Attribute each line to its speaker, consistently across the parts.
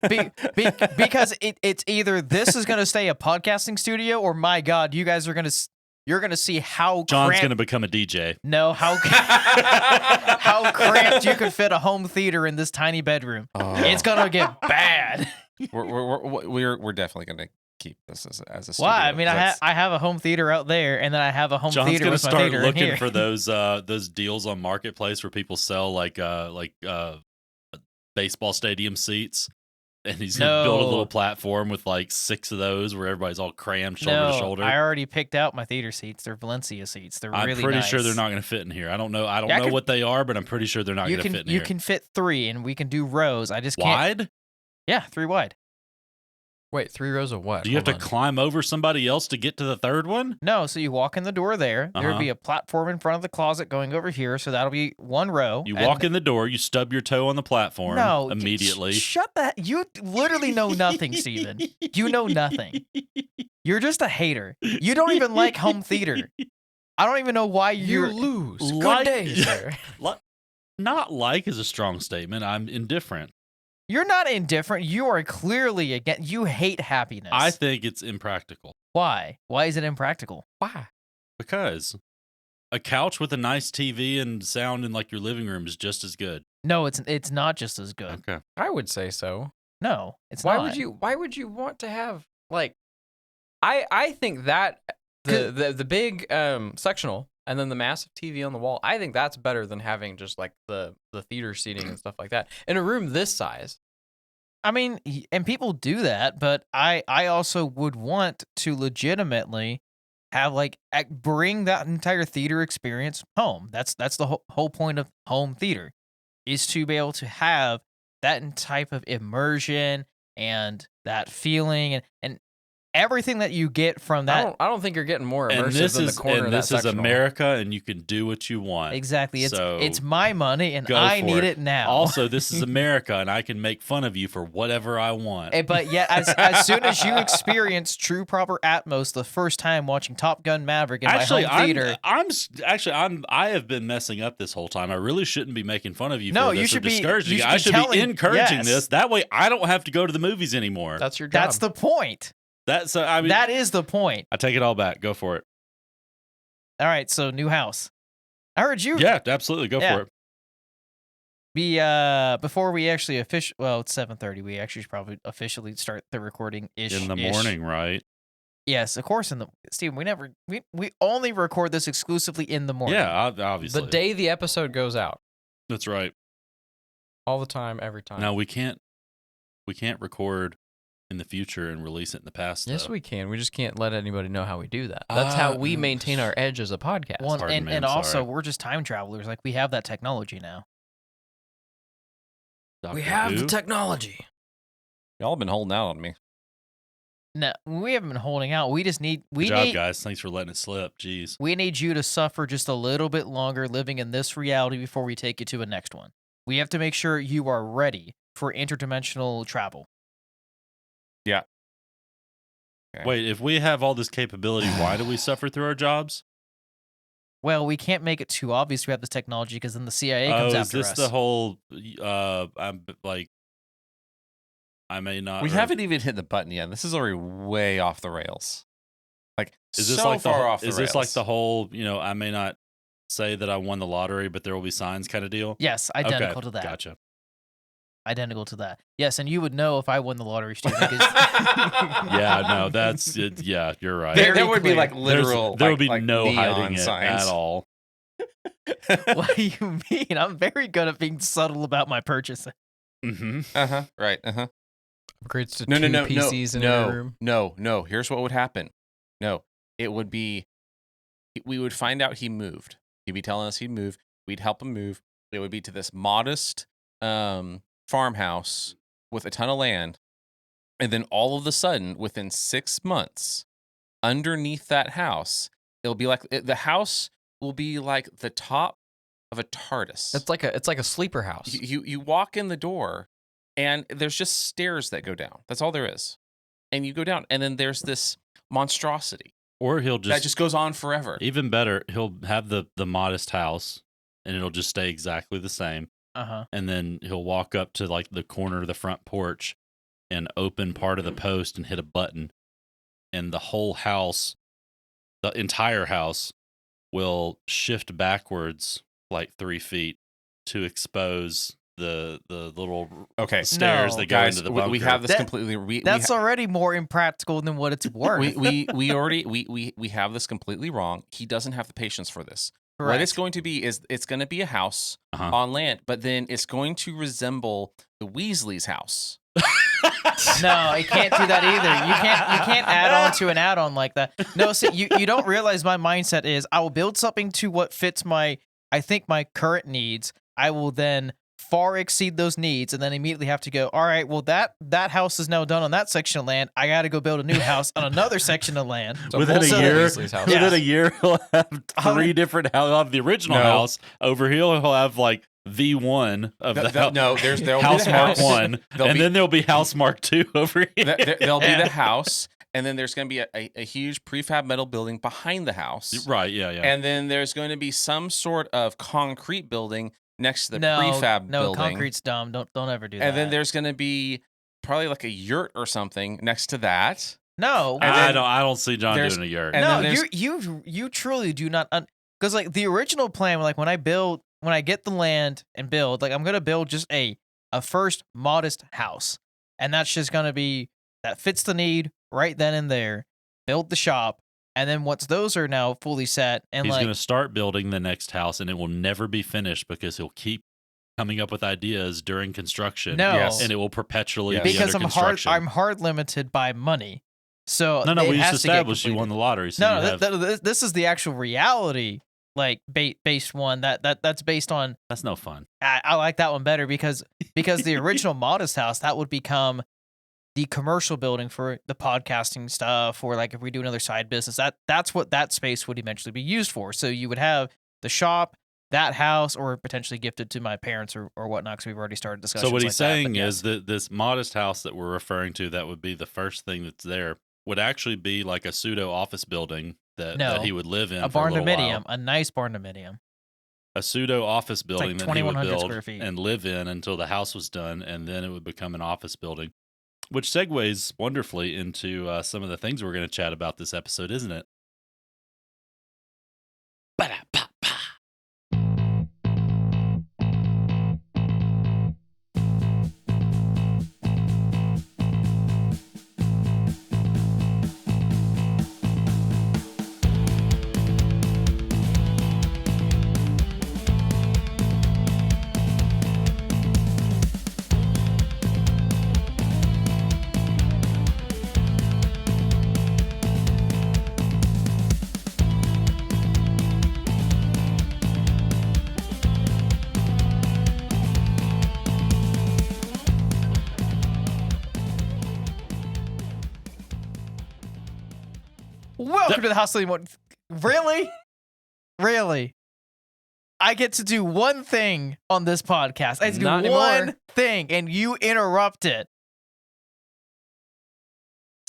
Speaker 1: Because it's either this is going to stay a podcasting studio, or my God, you guys are you're gonna see how
Speaker 2: John's gonna become a DJ.
Speaker 1: No, how cramped you can fit a home theater in this tiny bedroom. It's gonna get bad.
Speaker 3: We're definitely gonna keep this as a studio.
Speaker 1: Why? I mean, I have a home theater out there, and then I have a home
Speaker 2: John's
Speaker 1: theater
Speaker 2: gonna
Speaker 1: with my
Speaker 2: start
Speaker 1: theater
Speaker 2: looking
Speaker 1: in here.
Speaker 2: for those deals on Marketplace where people sell like baseball stadium seats, and he's gonna build a little platform with like 6 of those where everybody's all crammed shoulder to shoulder.
Speaker 1: I already picked out my theater seats. They're Valencia seats. They're really nice.
Speaker 2: I'm pretty sure they're not gonna fit in here. I don't know what they are, but I'm pretty sure they're not gonna fit in here.
Speaker 1: You can fit 3, and we can do rows. I just can't.
Speaker 2: Wide?
Speaker 1: Yeah, 3 wide.
Speaker 4: Wait, 3 rows of what?
Speaker 2: Do you have to climb over somebody else to get to the third one?
Speaker 1: No, so you walk in the door there. There'd be a platform in front of the closet going over here, so that'll be 1 row.
Speaker 2: You walk in the door, you stub your toe on the platform immediately.
Speaker 1: Shut that. You literally know nothing, Steven. You know nothing. You're just a hater. You don't even like home theater. I don't even know why you
Speaker 4: lose.
Speaker 2: Good
Speaker 4: day, sir.
Speaker 2: Not like is a strong statement. I'm indifferent.
Speaker 1: You're not indifferent. You are clearly against. You hate happiness.
Speaker 2: I think it's impractical.
Speaker 1: Why? Why is it impractical?
Speaker 4: Why?
Speaker 2: Because a couch with a nice TV and sound in like your living room is just as good.
Speaker 1: No, it's not just as good.
Speaker 2: Okay.
Speaker 4: I would say so.
Speaker 1: No, it's
Speaker 4: not. Why would you want to have like? I think that the big sectional and then the massive TV on the wall, I think that's better than having just like the theater seating and stuff like that in a room this size.
Speaker 1: I mean, and people do that, but I also would want to legitimately have bring that entire theater experience home. That's the whole point of home theater, is to be able to have that type of immersion and that feeling and everything that you get from that.
Speaker 4: I don't think you're getting more immersive than the corner of that
Speaker 2: this is
Speaker 4: sectional.
Speaker 2: America, and you can do what you want.
Speaker 1: Exactly. It's my money, and I need it now.
Speaker 2: Also, this is America, and I can make fun of you for whatever I want.
Speaker 1: But yet, as soon as you experience true proper Atmos the first time watching Top Gun Maverick in my home theater,
Speaker 2: I have been messing up this whole time. I really shouldn't be making fun of you.
Speaker 1: No,
Speaker 2: for this
Speaker 1: you should
Speaker 2: or discouraging. I should be encouraging this. That way, I don't have to go to the movies anymore.
Speaker 4: That's your job.
Speaker 1: That's the point. That is the point.
Speaker 2: I take it all back. Go for it.
Speaker 1: All right, so new house. I heard you.
Speaker 2: Yeah, absolutely. Go for
Speaker 1: it. Before we actually it's 7:30. We actually should probably officially start the recording
Speaker 2: in the morning, right?
Speaker 1: Yes, of course. Steven, we only record this exclusively in the morning.
Speaker 2: Yeah, obviously.
Speaker 4: The day the episode goes out.
Speaker 2: That's right.
Speaker 4: All the time, every time.
Speaker 2: Now we can't record in the future and release it in the past.
Speaker 4: Yes, we can. We just can't let anybody know how we do that. That's how we maintain our edge as a podcast.
Speaker 1: Well, and also, we're just time travelers. Like, we have that technology now.
Speaker 4: We have the technology.
Speaker 3: Y'all have been holding out on me.
Speaker 1: No, we haven't been holding out. We just need.
Speaker 2: Good job, guys. Thanks for letting it slip. Jeez.
Speaker 1: We need you to suffer just a little bit longer living in this reality before we take you to a next one. We have to make sure you are ready for interdimensional travel.
Speaker 3: Yeah.
Speaker 2: Okay. Wait, if we have all this capability, why do we suffer through our jobs?
Speaker 1: Well, we can't make it too obvious we have this technology because then the CIA comes after us.
Speaker 2: Is this the whole, I'm like, I may not.
Speaker 3: We haven't even hit the button yet. This is already way off the rails. Like,
Speaker 2: is this
Speaker 3: so
Speaker 2: like
Speaker 3: far off the rails.
Speaker 2: Is this like the whole, I may not say that I won the lottery, but there will be signs kind of deal?
Speaker 1: Yes, identical to that.
Speaker 2: Gotcha.
Speaker 1: Identical to that. Yes, and you would know if I won the lottery, Steven.
Speaker 2: Yeah, no, that's it. Yeah, you're right.
Speaker 3: There would be like literal.
Speaker 2: There would be
Speaker 3: like
Speaker 2: no hiding
Speaker 3: signs.
Speaker 2: it at all.
Speaker 1: What do you mean? I'm very good at being subtle about my purchasing.
Speaker 2: Mm-hmm.
Speaker 3: Right.
Speaker 4: Upgrades to two PCs in your room.
Speaker 3: No. Here's what would happen. No, it would be. We would find out he moved. He'd be telling us he'd move. We'd help him move. It would be to this modest farmhouse with a ton of land, and then all of a sudden, within 6 months, underneath that house, it'll be like the house will be like the top of a TARDIS.
Speaker 4: It's like a sleeper house.
Speaker 3: You walk in the door, and there's just stairs that go down. That's all there is, and you go down, and then there's this monstrosity.
Speaker 2: Or that
Speaker 3: just goes on forever.
Speaker 2: Even better, he'll have the modest house, and it'll just stay exactly the same.
Speaker 1: Uh-huh.
Speaker 2: And then he'll walk up to like the corner of the front porch, and open part of the post and hit a button, and the whole house, the entire house, will shift backwards like 3 feet to expose the little stairs
Speaker 1: No.
Speaker 2: that go
Speaker 3: Guys,
Speaker 2: into the bunker.
Speaker 3: we have this
Speaker 1: That-
Speaker 3: completely.
Speaker 1: That's already more impractical than what it's worth.
Speaker 3: we already we have this completely wrong. He doesn't have the patience for this.
Speaker 1: Correct.
Speaker 3: What it's going to be is it's going to be a house
Speaker 2: Uh-huh.
Speaker 3: on land, but then it's going to resemble the Weasley's house.
Speaker 1: No, it can't do that either. You can't add on to an add-on like that. No, see, you don't realize my mindset is I will build something to what fits my current needs. I will then far exceed those needs and then immediately have to go, all right, well that house is now done on that section of land. I got to go build a new house on another section of land.
Speaker 4: So
Speaker 2: Within a
Speaker 4: also
Speaker 2: year,
Speaker 4: Weasley's house.
Speaker 1: Yeah.
Speaker 2: within a year, he'll have 3 different houses. He'll have the original
Speaker 3: No.
Speaker 2: house over here. He'll have like V1 of the house.
Speaker 3: No, there'll
Speaker 2: House
Speaker 3: be the
Speaker 2: Mark
Speaker 3: house.
Speaker 2: 1,
Speaker 3: There'll
Speaker 2: and
Speaker 3: be-
Speaker 2: then there'll be House Mark 2 over here.
Speaker 3: There'll be the house, and then there's going to be a huge prefab metal building behind the house.
Speaker 2: Right, yeah.
Speaker 3: And then there's going to be some sort of concrete building next to the prefab
Speaker 1: no,
Speaker 3: building.
Speaker 1: concrete's dumb. Don't ever do that.
Speaker 3: And then there's going to be probably like a yurt or something next to that.
Speaker 1: no,
Speaker 3: and
Speaker 2: I
Speaker 3: then
Speaker 2: don't see John
Speaker 3: there's-
Speaker 2: doing a yurt.
Speaker 3: and
Speaker 1: no,
Speaker 3: then there's-
Speaker 1: you truly do not, because like the original plan, like when I get the land and build, like I'm gonna build just a first modest house, and that's just gonna be that fits the need right then and there. Build the shop, and then once those are now fully set, and
Speaker 2: He's
Speaker 1: like
Speaker 2: going to start building the next house, and it will never be finished because he'll keep coming up with ideas during construction.
Speaker 1: no,
Speaker 3: Yes.
Speaker 2: And it will perpetually
Speaker 3: Yes.
Speaker 2: be
Speaker 1: because
Speaker 2: under
Speaker 1: I'm hard
Speaker 2: construction.
Speaker 1: limited by money. So
Speaker 2: No,
Speaker 1: it
Speaker 2: we just
Speaker 1: has to get
Speaker 2: established you
Speaker 1: completed.
Speaker 2: won the lottery. So
Speaker 1: No,
Speaker 2: you have,
Speaker 1: this is the actual reality, like based one that's based on.
Speaker 2: that's no fun.
Speaker 1: I like that one better because the original modest house that would become the commercial building for the podcasting stuff, or like if we do another side business, that's what that space would eventually be used for. So you would have the shop, that house, or potentially gifted to my parents or whatnot, because we've already started discussions.
Speaker 2: So what he's
Speaker 1: like that,
Speaker 2: saying
Speaker 1: but
Speaker 2: is that this modest house that we're referring to, that would be the first thing that's there, would actually be like a pseudo office building that he would live in
Speaker 1: a
Speaker 2: for a
Speaker 1: barn
Speaker 2: little
Speaker 1: dominium,
Speaker 2: while.
Speaker 1: a nice barn dominium.
Speaker 2: A pseudo office building that he would
Speaker 1: 2,100
Speaker 2: build
Speaker 1: square feet.
Speaker 2: and live in until the house was done, and then it would become an office building, which segues wonderfully into some of the things we're going to chat about this episode, isn't it?
Speaker 1: Welcome to the Hostility Morning. Really? Really? I get to do one thing on this podcast. I get to do
Speaker 4: Not anymore.
Speaker 1: one thing, and you interrupt it.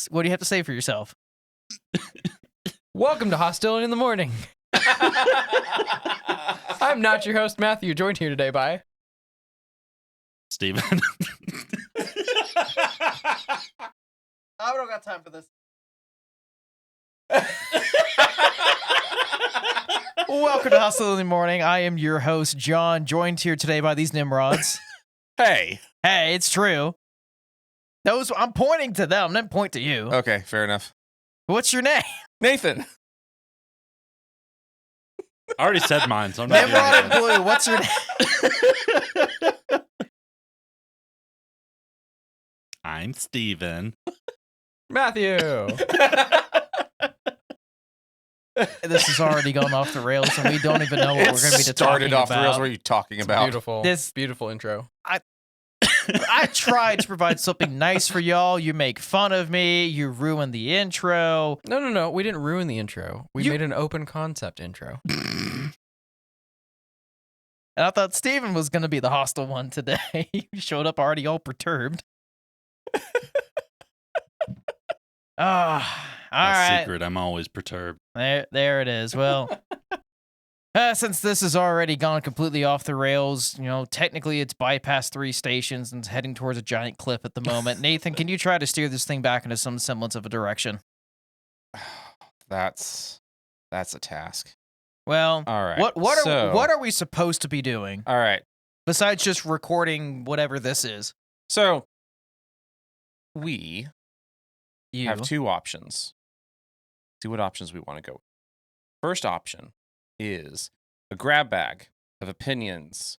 Speaker 1: What do you have to say for yourself?
Speaker 4: Welcome to Hostility in the Morning. I'm not your host, Matthew, joined here today by...
Speaker 2: Steven.
Speaker 1: I don't got time for this. Welcome to Hostility Morning. I am your host, John, joined here today by these Nimrods.
Speaker 3: Hey.
Speaker 1: Hey, it's true. Those I'm pointing to them, then point to you.
Speaker 3: Okay, fair enough.
Speaker 1: What's your name?
Speaker 3: Nathan.
Speaker 2: I already said mine, so I'm not doing
Speaker 1: Nimrod and
Speaker 2: anything.
Speaker 1: Blue. What's your name?
Speaker 2: I'm Steven.
Speaker 4: Matthew.
Speaker 1: This has already gone off the rails, and we don't even know what we're going to be talking
Speaker 3: started off
Speaker 1: about.
Speaker 3: the rails. What are you talking about?
Speaker 4: Beautiful.
Speaker 1: This-
Speaker 4: beautiful intro.
Speaker 1: I tried to provide something nice for y'all. You make fun of me. You ruin the intro.
Speaker 4: No. We didn't ruin the intro. We
Speaker 1: You-
Speaker 4: made an open concept intro.
Speaker 1: And I thought Steven was going to be the hostile one today. He showed up already all perturbed. All
Speaker 2: My
Speaker 1: right.
Speaker 2: secret, I'm always perturbed.
Speaker 1: There it is. Well, Since this has already gone completely off the rails, technically it's bypassed 3 stations and it's heading towards a giant cliff at the moment. Nathan, can you try to steer this thing back into some semblance of a direction?
Speaker 3: That's a task.
Speaker 1: Well,
Speaker 3: All right.
Speaker 1: what are we supposed to be doing
Speaker 3: All right.
Speaker 1: besides just recording whatever this is?
Speaker 3: So we
Speaker 1: You
Speaker 3: have 2 options. See what options we want to go with. First option is a grab bag of opinions,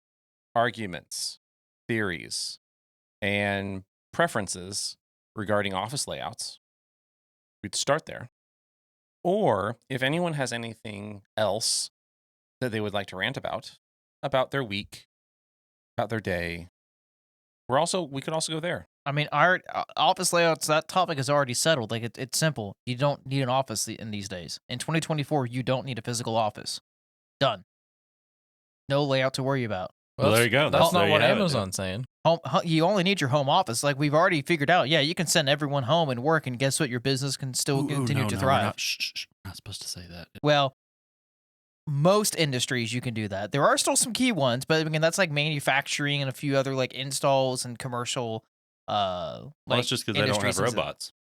Speaker 3: arguments, theories, and preferences regarding office layouts. We'd start there. Or if anyone has anything else that they would like to rant about their week, about their day, we could also go there.
Speaker 1: I mean, our office layouts, that topic is already settled. Like, it's simple. You don't need an office in these days. In 2024, you don't need a physical office. Done. No layout to worry about.
Speaker 2: Well, there you go.
Speaker 4: That's
Speaker 2: There
Speaker 4: not
Speaker 2: you
Speaker 4: what
Speaker 2: have it,
Speaker 4: Amazon's saying.
Speaker 1: You only need your home office. Like, we've already figured out, yeah, you can send everyone home and work, and guess what? Your business can still continue to thrive.
Speaker 2: Not supposed to say that.
Speaker 1: Well, most industries you can do that. There are still some key ones, but again, that's like manufacturing and a few other like installs and commercial.
Speaker 2: Well, that's just because they don't have
Speaker 1: industries and
Speaker 2: robots.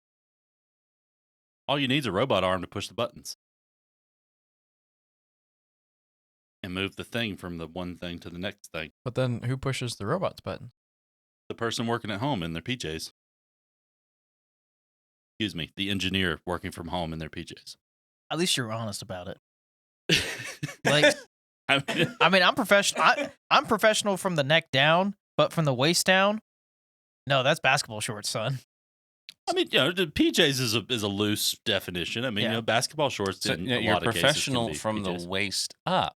Speaker 2: All you need is a robot arm to push the buttons and move the thing from the one thing to the next thing.
Speaker 4: But then who pushes the robot's button?
Speaker 2: The person working at home in their PJs. Excuse me, the engineer working from home in their PJs.
Speaker 1: At least you're honest about it. Like,
Speaker 2: I mean,
Speaker 1: I'm professional. I'm professional from the neck down, but from the waist down, no, that's basketball shorts, son.
Speaker 2: The PJs is a loose definition. I mean,
Speaker 1: Yeah.
Speaker 2: Basketball shorts.
Speaker 3: So,
Speaker 2: In a
Speaker 3: you're
Speaker 2: lot of cases
Speaker 3: professional
Speaker 2: can be
Speaker 3: from
Speaker 2: PJs.
Speaker 3: the waist up.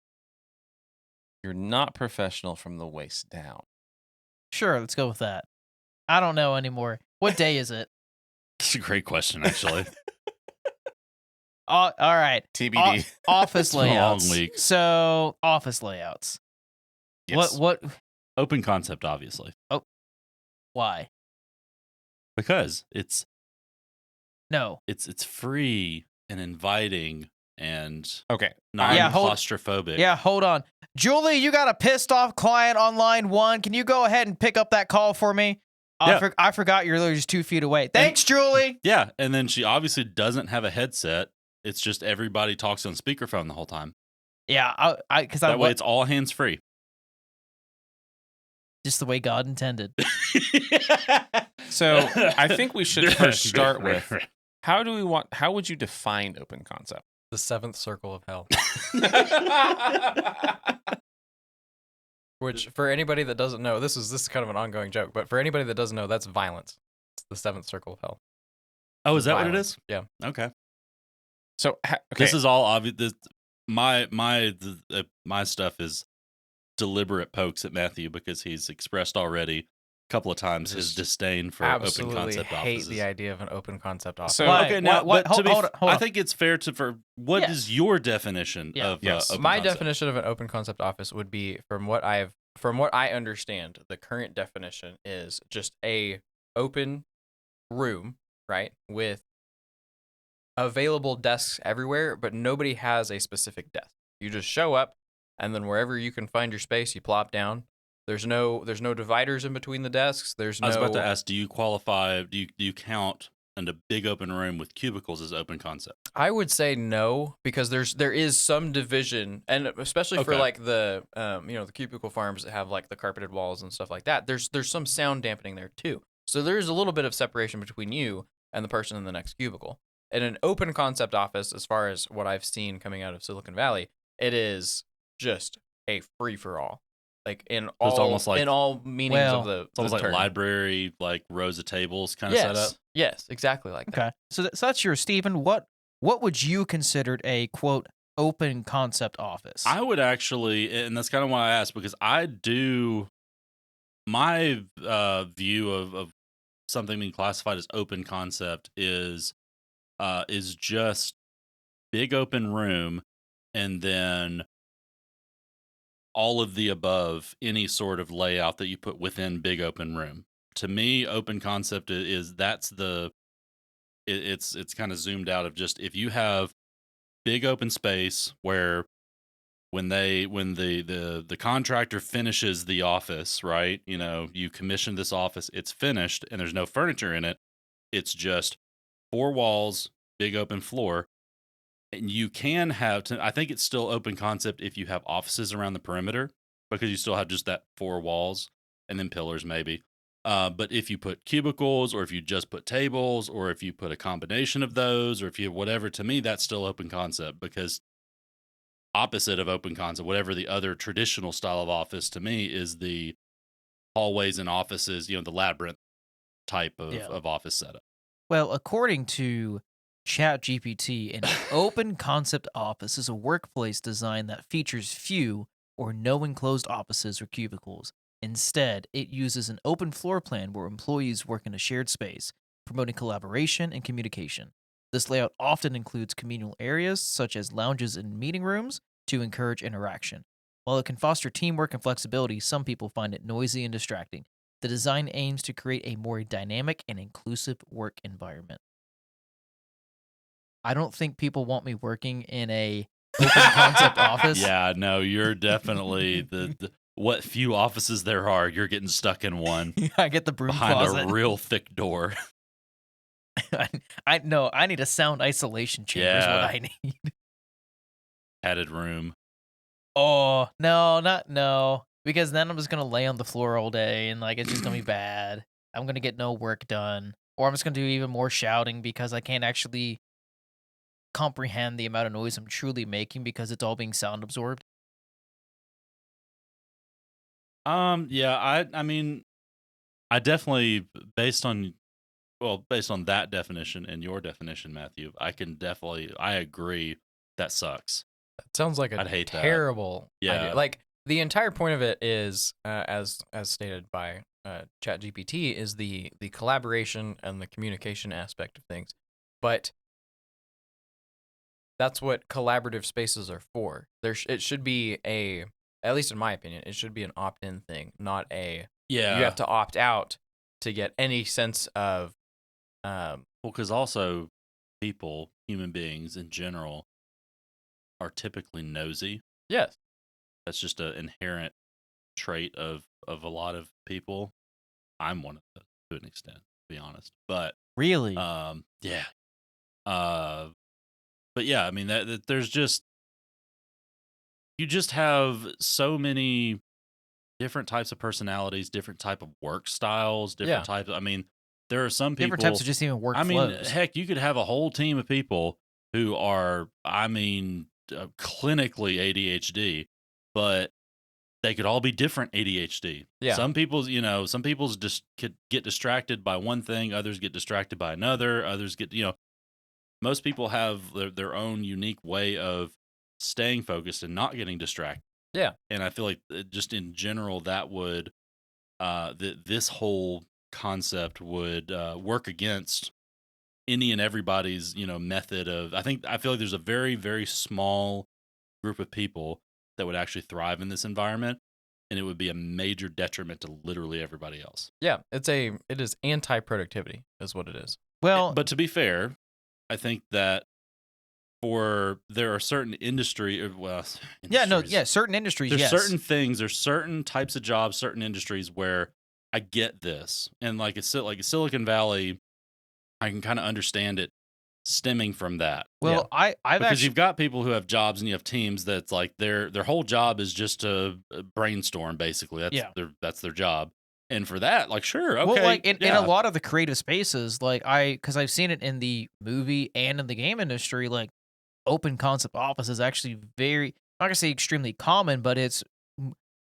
Speaker 3: You're not professional from the waist down.
Speaker 1: Sure, let's go with that. I don't know anymore. What day is it?
Speaker 2: That's a great question, actually.
Speaker 1: All right.
Speaker 3: TBD.
Speaker 1: Office
Speaker 2: It's been a long
Speaker 1: layouts.
Speaker 2: week.
Speaker 1: So, office layouts.
Speaker 3: Yes.
Speaker 1: What?
Speaker 2: Open concept, obviously,
Speaker 1: Why?
Speaker 2: because it's
Speaker 1: No.
Speaker 2: free and inviting and
Speaker 3: Okay.
Speaker 2: not
Speaker 1: Yeah,
Speaker 2: claustrophobic.
Speaker 1: Yeah, hold on. Julie, you got a pissed off client on line 1. Can you go ahead and pick up that call for me?
Speaker 2: Yeah.
Speaker 1: I forgot you're literally just 2 feet away. Thanks, Julie.
Speaker 2: Yeah, and then she obviously doesn't have a headset. It's just everybody talks on speakerphone the whole time.
Speaker 1: Yeah, because
Speaker 2: That way, it's all hands free.
Speaker 1: just the way God intended.
Speaker 3: So I think we should first start with how would you define open concept?
Speaker 4: The 7th circle of hell. Which, for anybody that doesn't know, this is kind of an ongoing joke, but for anybody that doesn't know, that's violence. It's the 7th circle of hell.
Speaker 2: Oh, is that what it
Speaker 4: Violence.
Speaker 2: is?
Speaker 4: Yeah.
Speaker 2: Okay.
Speaker 3: So okay.
Speaker 2: This is all obvious. My stuff is deliberate pokes at Matthew because he's expressed already a couple of times his
Speaker 4: Just
Speaker 2: disdain for
Speaker 4: Absolutely
Speaker 2: open concept
Speaker 4: hate
Speaker 2: offices.
Speaker 4: the idea of an open concept office.
Speaker 3: So-
Speaker 1: Why?
Speaker 2: Okay, now,
Speaker 1: What?
Speaker 2: but to be,
Speaker 1: Hold
Speaker 2: I
Speaker 1: on.
Speaker 2: think it's fair to what
Speaker 1: Yes.
Speaker 2: is your definition
Speaker 1: Yeah.
Speaker 2: of
Speaker 3: Yes.
Speaker 2: open
Speaker 4: My
Speaker 2: concept?
Speaker 4: definition of an open concept office would be, from what I understand, the current definition is just a open room, right, with available desks everywhere, but nobody has a specific desk. You just show up, and then wherever you can find your space, you plop down. There's no dividers in between the desks. There's
Speaker 2: I was
Speaker 4: no.
Speaker 2: about to ask, do you qualify? Do you count in a big open room with cubicles as open concept?
Speaker 4: I would say no, because there is some division, and especially for
Speaker 2: Okay.
Speaker 4: like the the cubicle farms that have like the carpeted walls and stuff like that. There's some sound dampening there too. So there's a little bit of separation between you and the person in the next cubicle. In an open concept office, as far as what I've seen coming out of Silicon Valley, it is just a free for all. Like in all,
Speaker 2: it's almost like-
Speaker 4: in all meanings
Speaker 1: Well,
Speaker 4: of the.
Speaker 2: It's almost
Speaker 4: the
Speaker 2: like
Speaker 4: term.
Speaker 2: library, like rows of tables kind of
Speaker 4: Yes,
Speaker 2: setup.
Speaker 4: yes, exactly like that.
Speaker 1: Okay. So that's your Stephen. What would you consider a quote open concept office?
Speaker 2: I would actually, and that's kind of why I asked, because I do my view of something being classified as open concept is just big open room, and then all of the above, any sort of layout that you put within big open room. To me, open concept is that's the it's kind of zoomed out of just if you have big open space where when the contractor finishes the office, right? You commission this office, it's finished, and there's no furniture in it. It's just four walls, big open floor. And you can have, I think it's still open concept if you have offices around the perimeter, because you still have just that four walls and then pillars maybe. But if you put cubicles, or if you just put tables, or if you put a combination of those, or if you have whatever, to me, that's still open concept, because opposite of open concept, whatever the other traditional style of office to me is the hallways and offices, the labyrinth type of office setup.
Speaker 1: Well, according to ChatGPT, an open concept office is a workplace design that features few or no enclosed offices or cubicles. Instead, it uses an open floor plan where employees work in a shared space, promoting collaboration and communication. This layout often includes communal areas, such as lounges and meeting rooms, to encourage interaction. While it can foster teamwork and flexibility, some people find it noisy and distracting. The design aims to create a more dynamic and inclusive work environment. I don't think people want me working in a open concept office.
Speaker 2: Yeah, no, you're definitely the what few offices there are, you're getting stuck in one
Speaker 1: I get the broom
Speaker 2: behind
Speaker 1: closet.
Speaker 2: a real thick door.
Speaker 1: I need a sound isolation chamber is what
Speaker 2: Yeah.
Speaker 1: I need.
Speaker 2: Padded room.
Speaker 1: Oh, no. Because then I'm just gonna lay on the floor all day and it's just gonna be bad. I'm gonna get no work done. Or I'm just gonna do even more shouting because I can't actually comprehend the amount of noise I'm truly making because it's all being sound absorbed.
Speaker 2: Yeah, I mean, I definitely, based on that definition and your definition, Matthew, I agree that sucks.
Speaker 4: That sounds like a
Speaker 2: I'd hate that.
Speaker 4: terrible
Speaker 2: Yeah.
Speaker 4: idea. Like the entire point of it is, as stated by ChatGPT, is the collaboration and the communication aspect of things. But that's what collaborative spaces are for. It should be at least in my opinion, it should be an opt-in thing, not a
Speaker 2: Yeah.
Speaker 4: you have to opt out to get any sense of
Speaker 2: Well, because also human beings in general, are typically nosy.
Speaker 4: yes.
Speaker 2: That's just an inherent trait of a lot of people. I'm one of them to an extent, to be honest. But
Speaker 1: Really?
Speaker 2: yeah. But yeah, I mean that there's just, you just have so many different types of personalities, different type of work styles, different types. I mean, there are some people.
Speaker 1: Different types of just even workflows.
Speaker 2: I mean, heck, you could have a whole team of people who are, clinically ADHD, but they could all be different ADHD.
Speaker 4: Yeah.
Speaker 2: Some people's just could get distracted by one thing, others get distracted by another, others get, most people have their own unique way of staying focused and not getting distracted.
Speaker 4: Yeah.
Speaker 2: And I feel like just in general, that would, this whole concept would work against any and everybody's, method of, I feel like there's a very, very small group of people that would actually thrive in this environment, and it would be a major detriment to literally everybody else.
Speaker 4: Yeah, it is anti-productivity is what it is.
Speaker 1: well,
Speaker 2: But to be fair, I think that there are certain
Speaker 1: certain industries,
Speaker 2: there's
Speaker 1: yes.
Speaker 2: certain things, there's certain types of jobs, certain industries where I get this, and like Silicon Valley, I can kind of understand it stemming from that.
Speaker 1: Well, I've
Speaker 2: Because
Speaker 1: actually
Speaker 2: you've got people who have jobs and you have teams that's like their whole job is just to brainstorm, basically. That's their job. And for that, like, sure, okay.
Speaker 1: Well, like in a lot of the creative spaces, because I've seen it in the movie and in the game industry, like open concept office is actually I'm not gonna say extremely common, but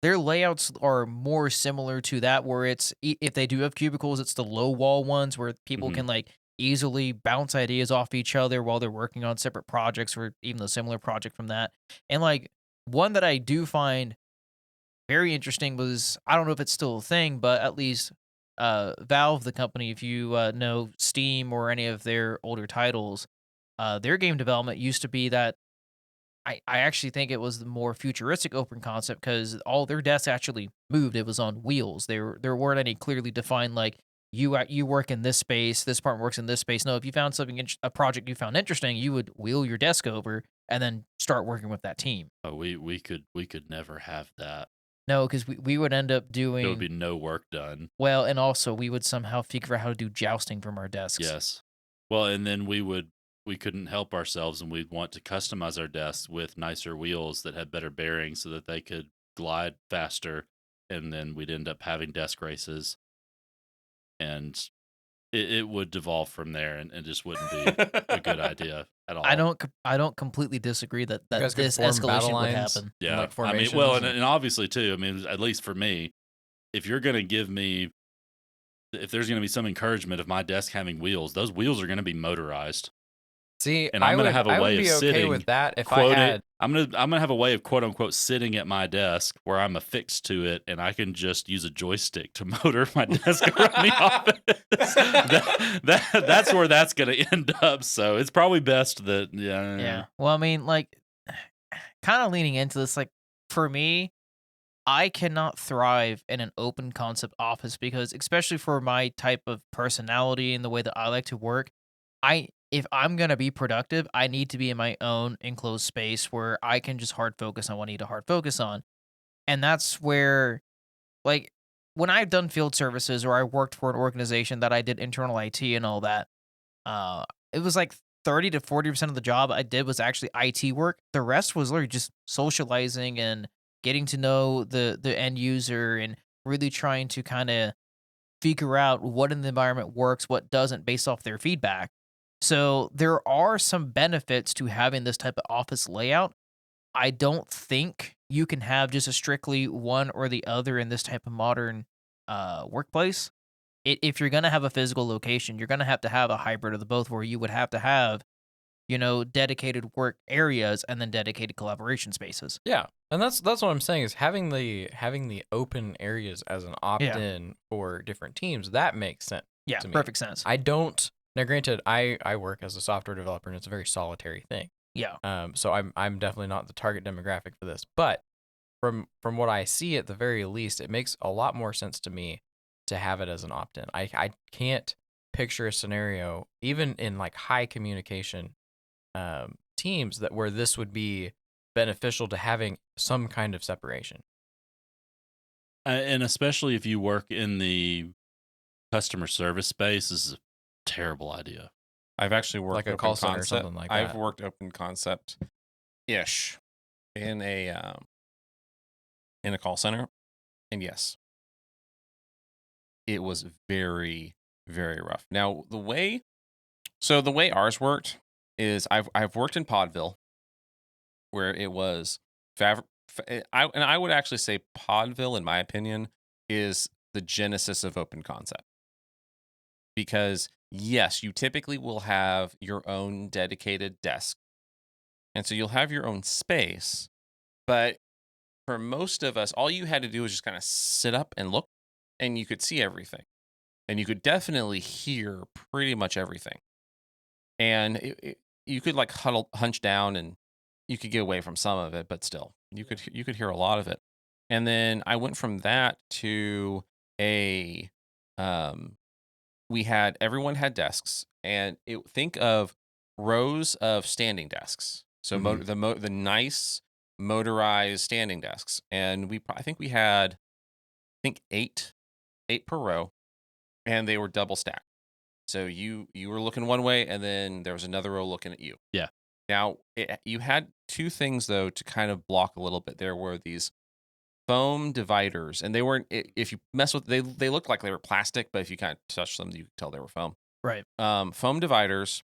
Speaker 1: their layouts are more similar to that, where it's if they do have cubicles, it's the low wall ones where people
Speaker 2: Mhm.
Speaker 1: can easily bounce ideas off each other while they're working on separate projects or even a similar project from that. And one that I do find very interesting was, I don't know if it's still a thing, but at least Valve, the company, if you know Steam or any of their older titles, their game development used to be that I actually think it was the more futuristic open concept because all their desks actually moved. It was on wheels. There weren't any clearly defined you work in this space, this part works in this space. No, if you found a project you found interesting, you would wheel your desk over and then start working with that team.
Speaker 2: Oh, we could never have that.
Speaker 1: No, because we would end up
Speaker 2: There would
Speaker 1: doing
Speaker 2: be no work done.
Speaker 1: well, and also we would somehow figure out how to do jousting from our desks.
Speaker 2: Yes. Well, and then we couldn't help ourselves, and we'd want to customize our desks with nicer wheels that had better bearings so that they could glide faster, and then we'd end up having desk races, and it would devolve from there, and it just wouldn't be a good idea at all.
Speaker 1: I don't completely disagree that
Speaker 4: You guys could
Speaker 1: this
Speaker 4: form battle
Speaker 1: escalation would
Speaker 4: lines.
Speaker 1: happen.
Speaker 2: Yeah,
Speaker 4: like
Speaker 2: I mean,
Speaker 4: formations
Speaker 2: well,
Speaker 4: and-
Speaker 2: and obviously too. I mean, at least for me, if you're going to give me, if there's going to be some encouragement of my desk having wheels, those wheels are going to be motorized.
Speaker 4: See,
Speaker 2: And I'm gonna have a
Speaker 4: I would
Speaker 2: way of
Speaker 4: be okay
Speaker 2: sitting,
Speaker 4: with that if I
Speaker 2: Quote
Speaker 4: had.
Speaker 2: it. I'm gonna have a way of quote unquote sitting at my desk where I'm affixed to it, and I can just use a joystick to motor my desk around the office. That's where that's gonna end up. So it's probably best that
Speaker 1: Yeah. Well, I mean, like, kind of leaning into this, like, for me, I cannot thrive in an open concept office because, especially for my type of personality and the way that I like to work, if I'm gonna be productive, I need to be in my own enclosed space where I can just hard focus on what I need to hard focus on. And that's where, like, when I've done field services or I worked for an organization that I did internal IT and all that, it was like 30 to 40% of the job I did was actually IT work. The rest was literally just socializing and getting to know the end user and really trying to kind of figure out what in the environment works, what doesn't based off their feedback. So there are some benefits to having this type of office layout. I don't think you can have just a strictly one or the other in this type of modern workplace. If you're going to have a physical location, you're going to have a hybrid of the both where you would have to have, dedicated work areas and then dedicated collaboration spaces.
Speaker 4: Yeah, and that's what I'm saying is having the open areas as an opt-in for different teams, that makes sense.
Speaker 1: Yeah,
Speaker 4: to me.
Speaker 1: perfect sense.
Speaker 4: I don't. Now, granted, I work as a software developer, and it's a very solitary thing.
Speaker 1: Yeah.
Speaker 4: So I'm definitely not the target demographic for this. But from what I see, at the very least, it makes a lot more sense to me to have it as an opt-in. I can't picture a scenario, even in like high communication teams, that where this would be beneficial to having some kind of separation.
Speaker 2: and especially if you work in the customer service space, this is a terrible idea.
Speaker 3: I've actually worked
Speaker 4: Like a
Speaker 3: open
Speaker 4: call center or
Speaker 3: concept.
Speaker 4: something like
Speaker 3: I've
Speaker 4: that.
Speaker 3: worked open concept ish in a call center, and yes, it was very, very rough. Now the way ours worked is I've worked in Podville, where it was I would actually say Podville, in my opinion, is the genesis of open concept. Because yes, you typically will have your own dedicated desk. And so you'll have your own space, but for most of us, all you had to do was just kind of sit up and look, and you could see everything. And you could definitely hear pretty much everything. And you could like hunch down, and you could get away from some of it, but still, you could hear a lot of it. And then I went from that to a everyone had desks, and think of rows of standing desks. So the nice motorized standing desks, and I think we had eight per row, and they were double stacked. So you were looking one way, and then there was another row looking at you.
Speaker 2: Yeah.
Speaker 3: Now you had two things though to kind of block a little bit. There were these foam dividers, and they weren't. If you mess with, they looked like they were plastic, but if you kind of touch them, you could tell they were foam.
Speaker 1: Right.
Speaker 3: Foam dividers,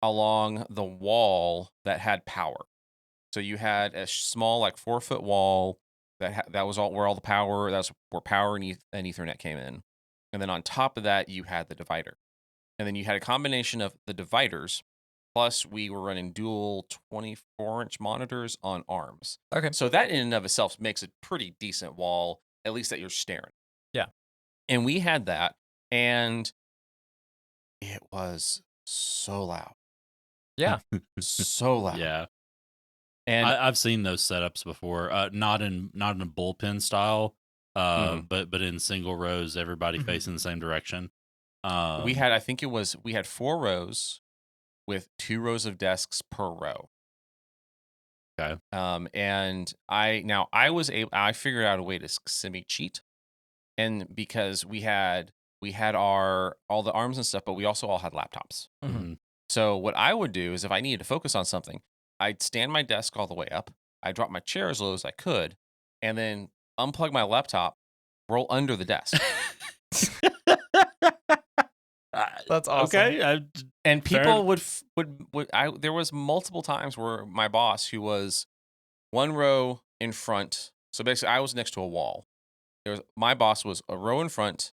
Speaker 3: along the wall that had power. So you had a small, like 4-foot wall that was all where all the power. That's where power and Ethernet came in, and then on top of that, you had the divider, and then you had a combination of the dividers. Plus, we were running dual 24-inch monitors on arms.
Speaker 4: Okay.
Speaker 3: So that in and of itself makes a pretty decent wall, at least that you're staring.
Speaker 4: Yeah.
Speaker 3: And we had that, and it was so loud.
Speaker 4: Yeah.
Speaker 3: So loud.
Speaker 2: Yeah.
Speaker 3: And
Speaker 2: I've seen those setups before. Not in a bullpen style, but in single rows, everybody
Speaker 1: Mhm.
Speaker 2: facing the same direction.
Speaker 3: we had 4 rows with 2 rows of desks per row.
Speaker 2: Okay.
Speaker 3: And I figured out a way to semi cheat, and because we had all the arms and stuff, but we also all had laptops.
Speaker 2: Mhm.
Speaker 3: So what I would do is if I needed to focus on something, I'd stand my desk all the way up, I'd drop my chair as low as I could, and then unplug my laptop, roll under the desk.
Speaker 4: That's awesome.
Speaker 2: Okay.
Speaker 3: And
Speaker 2: Fair
Speaker 3: people there was multiple times where my boss, who was 1 row in front, so basically I was next to a wall. My boss was a row in front,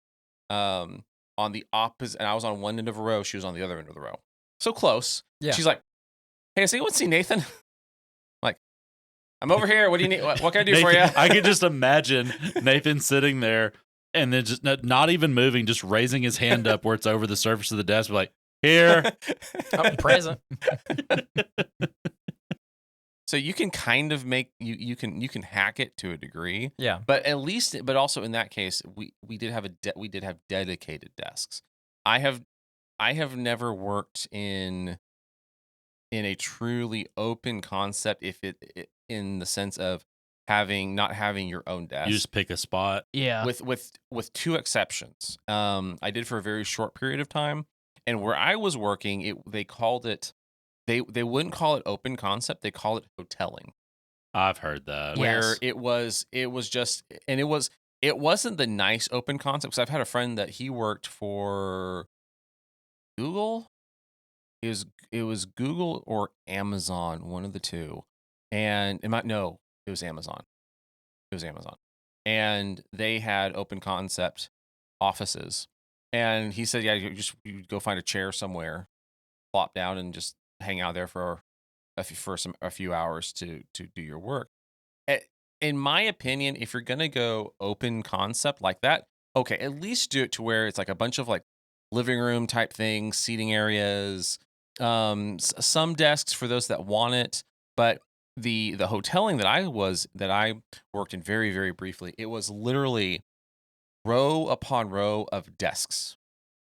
Speaker 3: on the opposite, and I was on one end of a row. She was on the other end of the row, so close.
Speaker 4: Yeah.
Speaker 3: She's like, "Hey, has anyone seen Nathan?" Like, "I'm over here. What do you need? What can I do for you?"
Speaker 2: I could just imagine Nathan sitting there and then just not even moving, just raising his hand up where it's over the surface of the desk, like, here.
Speaker 4: I'm present.
Speaker 3: So you can kind of make you can hack it to a degree.
Speaker 4: Yeah.
Speaker 3: But also in that case, we did have dedicated desks. I have never worked in a truly open concept, if it in the sense of not having your own desk.
Speaker 2: You just pick a spot.
Speaker 1: Yeah.
Speaker 3: With 2 exceptions. I did for a very short period of time, and where I was working, they called it they wouldn't call it open concept, they call it hoteling.
Speaker 2: I've heard that.
Speaker 3: Where
Speaker 1: Yes.
Speaker 3: it was just, and it wasn't the nice open concept, because I've had a friend that he worked for Google. It was Google or Amazon, one of the two. And it was Amazon. It was Amazon. And they had open concept offices. And he said, yeah, you go find a chair somewhere, plop down, and just hang out there for a few hours to do your work. In my opinion, if you're gonna go open concept like that, okay, at least do it to where it's like a bunch of like living room type things, seating areas, some desks for those that want it. But the hoteling that I worked in very, very briefly, it was literally row upon row of desks,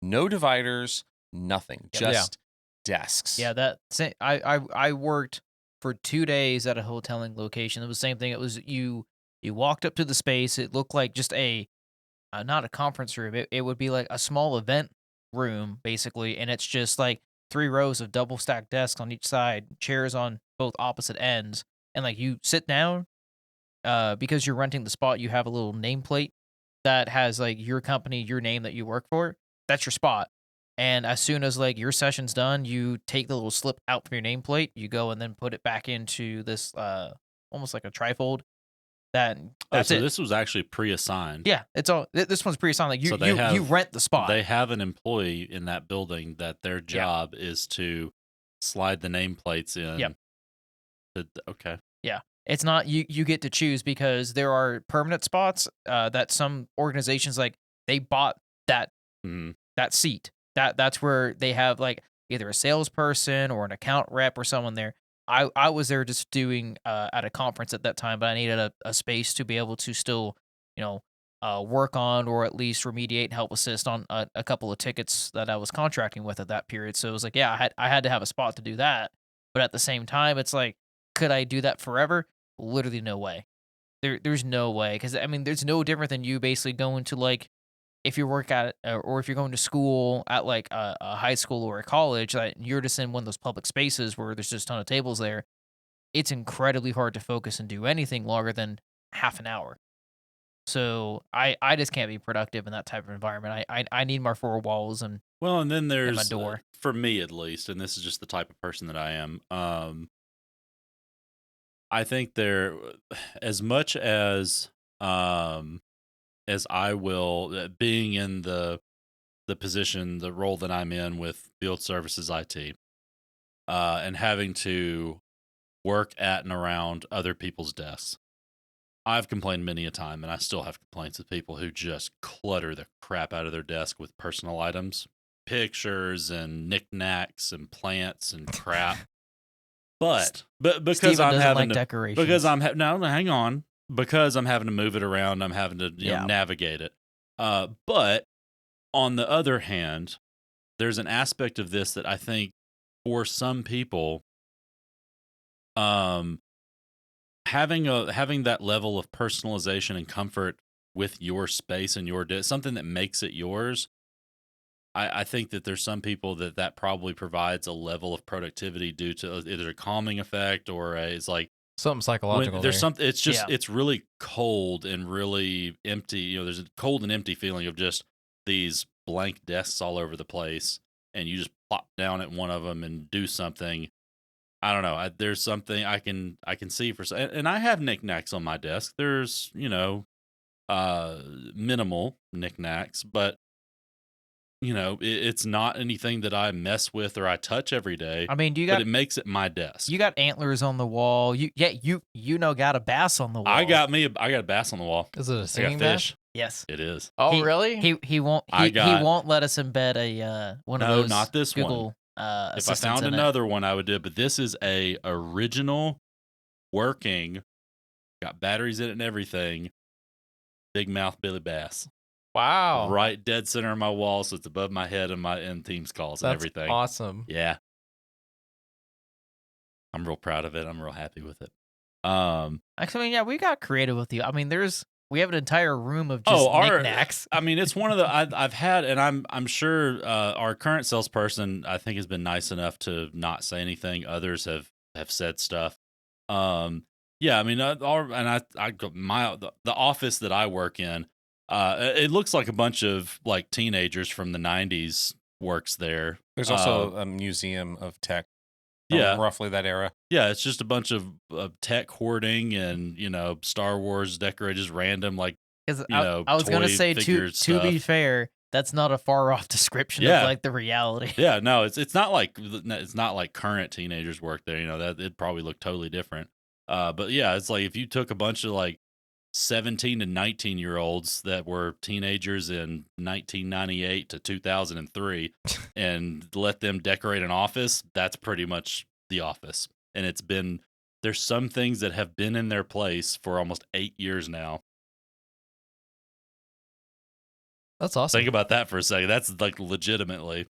Speaker 3: no dividers, nothing, just desks.
Speaker 1: Yeah, I worked for 2 days at a hoteling location. It was the same thing. It was you walked up to the space. It looked like just not a conference room. It would be like a small event room basically, and it's just like 3 rows of double stacked desks on each side, chairs on both opposite ends, and like you sit down. Because you're renting the spot, you have a little nameplate that has like your company, your name that you work for. That's your spot. And as soon as like your session's done, you take the little slip out from your nameplate, you go and then put it back into this almost like a trifold. That's
Speaker 2: so
Speaker 1: it.
Speaker 2: this was actually pre-assigned.
Speaker 1: Yeah, it's all this one's pretty solid. Like
Speaker 2: So
Speaker 1: you rent the spot.
Speaker 2: They have an employee in that building that their job is to slide the nameplates in.
Speaker 1: Yep.
Speaker 2: Okay.
Speaker 1: Yeah. It's not you get to choose, because there are permanent spots that some organizations like they bought that
Speaker 2: Mhm.
Speaker 1: that seat. That's where they have like either a salesperson or an account rep or someone there. I was there just doing at a conference at that time, but I needed a space to be able to still, work on, or at least remediate and help assist on a couple of tickets that I was contracting with at that period. So it was like, yeah, I had to have a spot to do that. But at the same time, it's like, could I do that forever? Literally no way. There's no way, because I mean, there's no different than you basically going to like, if you work at or if you're going to school at like a high school or a college, that you're just in one of those public spaces where there's just a ton of tables there. It's incredibly hard to focus and do anything longer than half an hour. So I just can't be productive in that type of environment. I need my 4 walls and
Speaker 2: Well, and then there's
Speaker 1: my door.
Speaker 2: For me at least, and this is just the type of person that I am. I think there, as much as I will, being in the position, the role that I'm in with field services IT, and having to work at and around other people's desks. I've complained many a time, and I still have complaints of people who just clutter the crap out of their desk with personal items, pictures and knickknacks and plants and crap. But because
Speaker 1: Steven
Speaker 2: I'm
Speaker 1: doesn't
Speaker 2: having
Speaker 1: like
Speaker 2: to,
Speaker 1: decorations.
Speaker 2: because I'm no, hang on, because I'm having to move it around, I'm having to navigate it. But on the other hand, there's an aspect of this that I think for some people, um, having that level of personalization and comfort with your space and your something that makes it yours. I think that there's some people that probably provides a level of productivity due to either a calming effect or it's like
Speaker 5: Something psychological
Speaker 2: when there's
Speaker 5: there.
Speaker 2: something. It's just
Speaker 1: Yeah.
Speaker 2: it's really cold and really empty. There's a cold and empty feeling of just these blank desks all over the place, and you just plop down at one of them and do something. I don't know. There's something I can see and I have knickknacks on my desk. There's minimal knickknacks, but it's not anything that I mess with or I touch every day.
Speaker 1: I mean,
Speaker 2: But it makes it my desk.
Speaker 1: you got antlers on the wall. You got a bass on the wall.
Speaker 2: I got a bass on the wall.
Speaker 5: Is it a
Speaker 2: I got
Speaker 5: singing bass?
Speaker 2: fish.
Speaker 1: Yes.
Speaker 2: It is.
Speaker 4: Oh,
Speaker 1: He-
Speaker 4: really?
Speaker 1: He won't
Speaker 2: I
Speaker 1: he
Speaker 2: got-
Speaker 1: won't let us embed a one of
Speaker 2: No,
Speaker 1: those
Speaker 2: not this one.
Speaker 1: Google
Speaker 2: If I
Speaker 1: assistants
Speaker 2: found
Speaker 1: in it.
Speaker 2: another one, I would do it. But this is a original, working, got batteries in it and everything. Big mouth Billy Bass,
Speaker 4: Wow.
Speaker 2: right dead center of my wall, so it's above my head and my Teams calls and
Speaker 5: That's
Speaker 2: everything.
Speaker 5: awesome.
Speaker 2: Yeah, I'm real proud of it. I'm real happy with it.
Speaker 1: Actually, yeah, we got creative with you. I mean, we have an entire room of just knickknacks.
Speaker 2: I mean, it's one of the I've had, and I'm sure our current salesperson I think has been nice enough to not say anything. Others have said stuff. Yeah, I mean, the office that I work in, it looks like a bunch of like teenagers from the '90s works there.
Speaker 3: There's also a museum of tech. From
Speaker 2: Yeah.
Speaker 3: roughly that era.
Speaker 2: Yeah, it's just a bunch of tech hoarding and Star Wars decorated, just random like
Speaker 1: 'Cause
Speaker 2: I
Speaker 1: I was gonna
Speaker 2: toy
Speaker 1: say
Speaker 2: figure
Speaker 1: to be
Speaker 2: stuff.
Speaker 1: fair, that's not a far off description
Speaker 2: Yeah.
Speaker 1: of like the reality.
Speaker 2: Yeah, no, it's not like current teenagers work there. That it'd probably look totally different. But yeah, it's like if you took a bunch of like 17 to 19-year-olds that were teenagers in 1998 to 2003 and let them decorate an office, that's pretty much the office. And there's some things that have been in their place for almost 8 years now.
Speaker 5: That's awesome.
Speaker 2: Think about that for a second. That's like legitimately.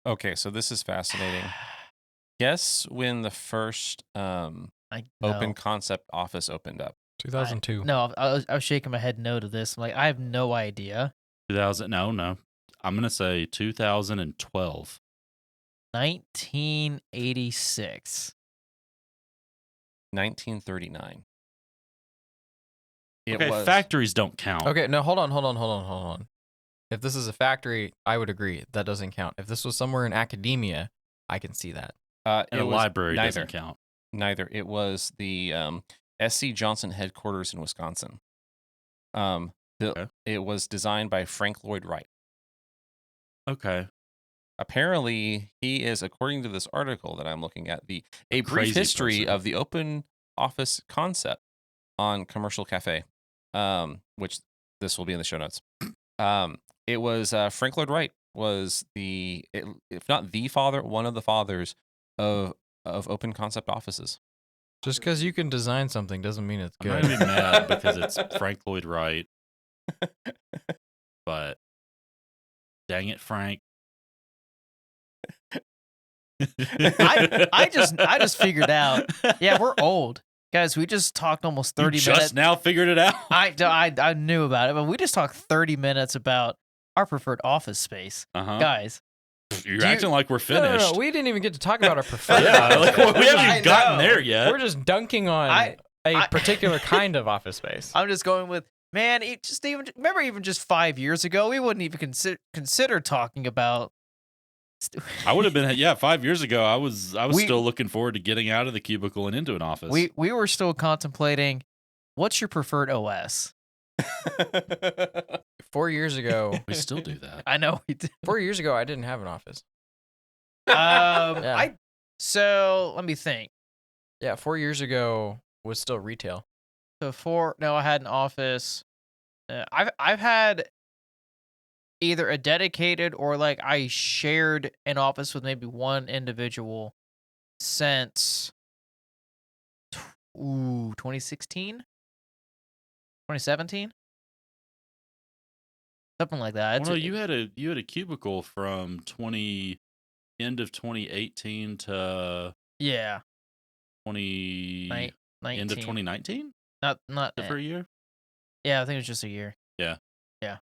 Speaker 3: Okay, so this is fascinating. Guess when the first
Speaker 1: I
Speaker 3: open
Speaker 1: no.
Speaker 3: concept office opened up?
Speaker 5: 2002.
Speaker 1: No, I was shaking my head no to this. I'm like, I have no idea.
Speaker 2: 2000, no. I'm going to say 2012.
Speaker 1: 1986.
Speaker 3: 1939. It
Speaker 2: Okay,
Speaker 3: was
Speaker 2: factories don't count.
Speaker 5: Okay, no, hold on. If this is a factory, I would agree. That doesn't count. If this was somewhere in academia, I can see that.
Speaker 2: And
Speaker 3: it
Speaker 2: a
Speaker 3: was
Speaker 2: library
Speaker 3: neither.
Speaker 2: doesn't count.
Speaker 3: Neither. It was the SC Johnson headquarters in Wisconsin.
Speaker 2: Okay.
Speaker 3: It was designed by Frank Lloyd Wright.
Speaker 2: Okay.
Speaker 3: Apparently, he is, according to this article that I'm looking at, a brief
Speaker 2: crazy
Speaker 3: history
Speaker 2: person.
Speaker 3: of the open office concept on Commercial Cafe, which this will be in the show notes. It was Frank Lloyd Wright was if not the father, one of the fathers of open concept offices.
Speaker 5: Just because you can design something doesn't mean it's
Speaker 2: I'm not
Speaker 5: good.
Speaker 2: even mad because it's Frank Lloyd Wright. But dang it, Frank.
Speaker 1: I just figured out. Yeah, we're old. Guys, we just talked almost 30
Speaker 2: You
Speaker 1: minutes.
Speaker 2: just now figured it out.
Speaker 1: I knew about it, but we just talked 30 minutes about our preferred office space.
Speaker 2: Uh-huh.
Speaker 1: Guys,
Speaker 2: You're
Speaker 1: do you-
Speaker 2: acting like we're
Speaker 5: No,
Speaker 2: finished.
Speaker 5: we didn't even get to talk about our preferred.
Speaker 2: Yeah,
Speaker 5: office
Speaker 2: like,
Speaker 5: space.
Speaker 2: we haven't
Speaker 1: I
Speaker 2: even gotten
Speaker 1: know.
Speaker 2: there yet.
Speaker 5: We're just dunking on
Speaker 1: I-
Speaker 5: a particular kind of office space.
Speaker 1: I'm just going with, man, remember just 5 years ago, we wouldn't even consider talking about.
Speaker 2: I would have been 5 years ago. I was
Speaker 1: We-
Speaker 2: still looking forward to getting out of the cubicle and into an office.
Speaker 1: We were still contemplating, what's your preferred OS?
Speaker 5: 4 years ago,
Speaker 2: We still do that.
Speaker 1: I know we did.
Speaker 5: 4 years ago, I didn't have an office.
Speaker 1: Yeah. So let me think.
Speaker 5: Yeah, 4 years ago was still retail.
Speaker 1: So I had an office. I've had either a dedicated or like I shared an office with maybe one individual since 2016, 2017, something like that.
Speaker 2: Well, no, you had a cubicle from 20. end of 2018 to
Speaker 1: Yeah.
Speaker 2: 20
Speaker 1: 19.
Speaker 2: end of 2019
Speaker 1: Not
Speaker 2: for a year.
Speaker 1: Yeah, I think it was just a year.
Speaker 2: Yeah.
Speaker 1: Yeah.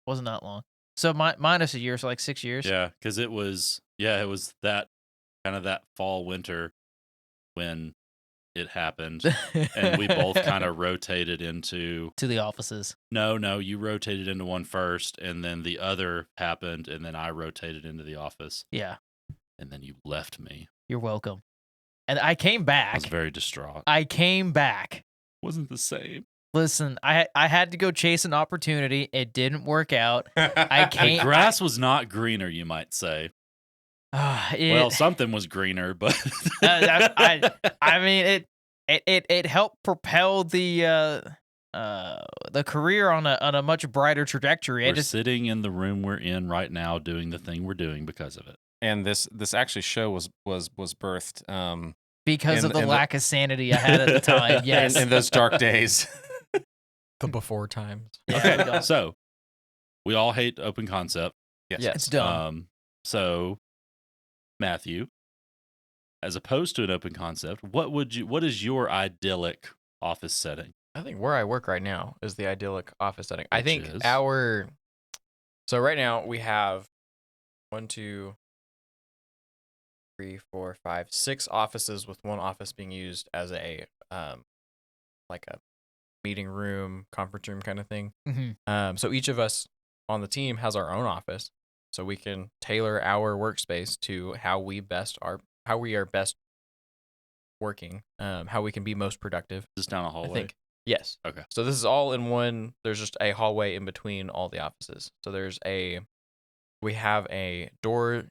Speaker 1: Wasn't that long. So minus a year, so like 6 years.
Speaker 2: Yeah, because it was that kind of that fall winter when it happened, and we both kind of rotated into.
Speaker 1: To the offices.
Speaker 2: No, you rotated into one first, and then the other happened, and then I rotated into the office,
Speaker 1: Yeah.
Speaker 2: and then you left me.
Speaker 1: You're welcome. And I came
Speaker 2: I
Speaker 1: back.
Speaker 2: was very distraught.
Speaker 1: I came back.
Speaker 2: Wasn't the same.
Speaker 1: Listen, I had to go chase an opportunity. It didn't work out. I
Speaker 2: The
Speaker 1: can't.
Speaker 2: grass was not greener, you might say. Well, something was greener, but
Speaker 1: I mean it helped propel the career on a much brighter trajectory.
Speaker 2: we're sitting in the room we're in right now, doing the thing we're doing because of it.
Speaker 3: And this actually show was birthed
Speaker 1: because of the
Speaker 3: in
Speaker 1: lack of sanity I had at the time. Yes,
Speaker 3: in those dark days.
Speaker 5: The before times.
Speaker 2: Okay, so we all hate open concept.
Speaker 3: Yes.
Speaker 1: it's dumb.
Speaker 2: So Matthew, as opposed to an open concept, what is your idyllic office setting?
Speaker 5: I think where I work right now is the idyllic office setting. I
Speaker 2: Which
Speaker 5: think
Speaker 2: is?
Speaker 5: so right now we have 1, 2, 3, 4, 5, 6 offices, with one office being used as a like a meeting room, conference room kind of thing.
Speaker 1: Mhm.
Speaker 5: So each of us on the team has our own office, so we can tailor our workspace to how we are best working, how we can be most productive.
Speaker 2: Just down a
Speaker 5: I
Speaker 2: hallway.
Speaker 5: think yes.
Speaker 2: Okay.
Speaker 5: So this is all in one. There's just a hallway in between all the offices. So we have a door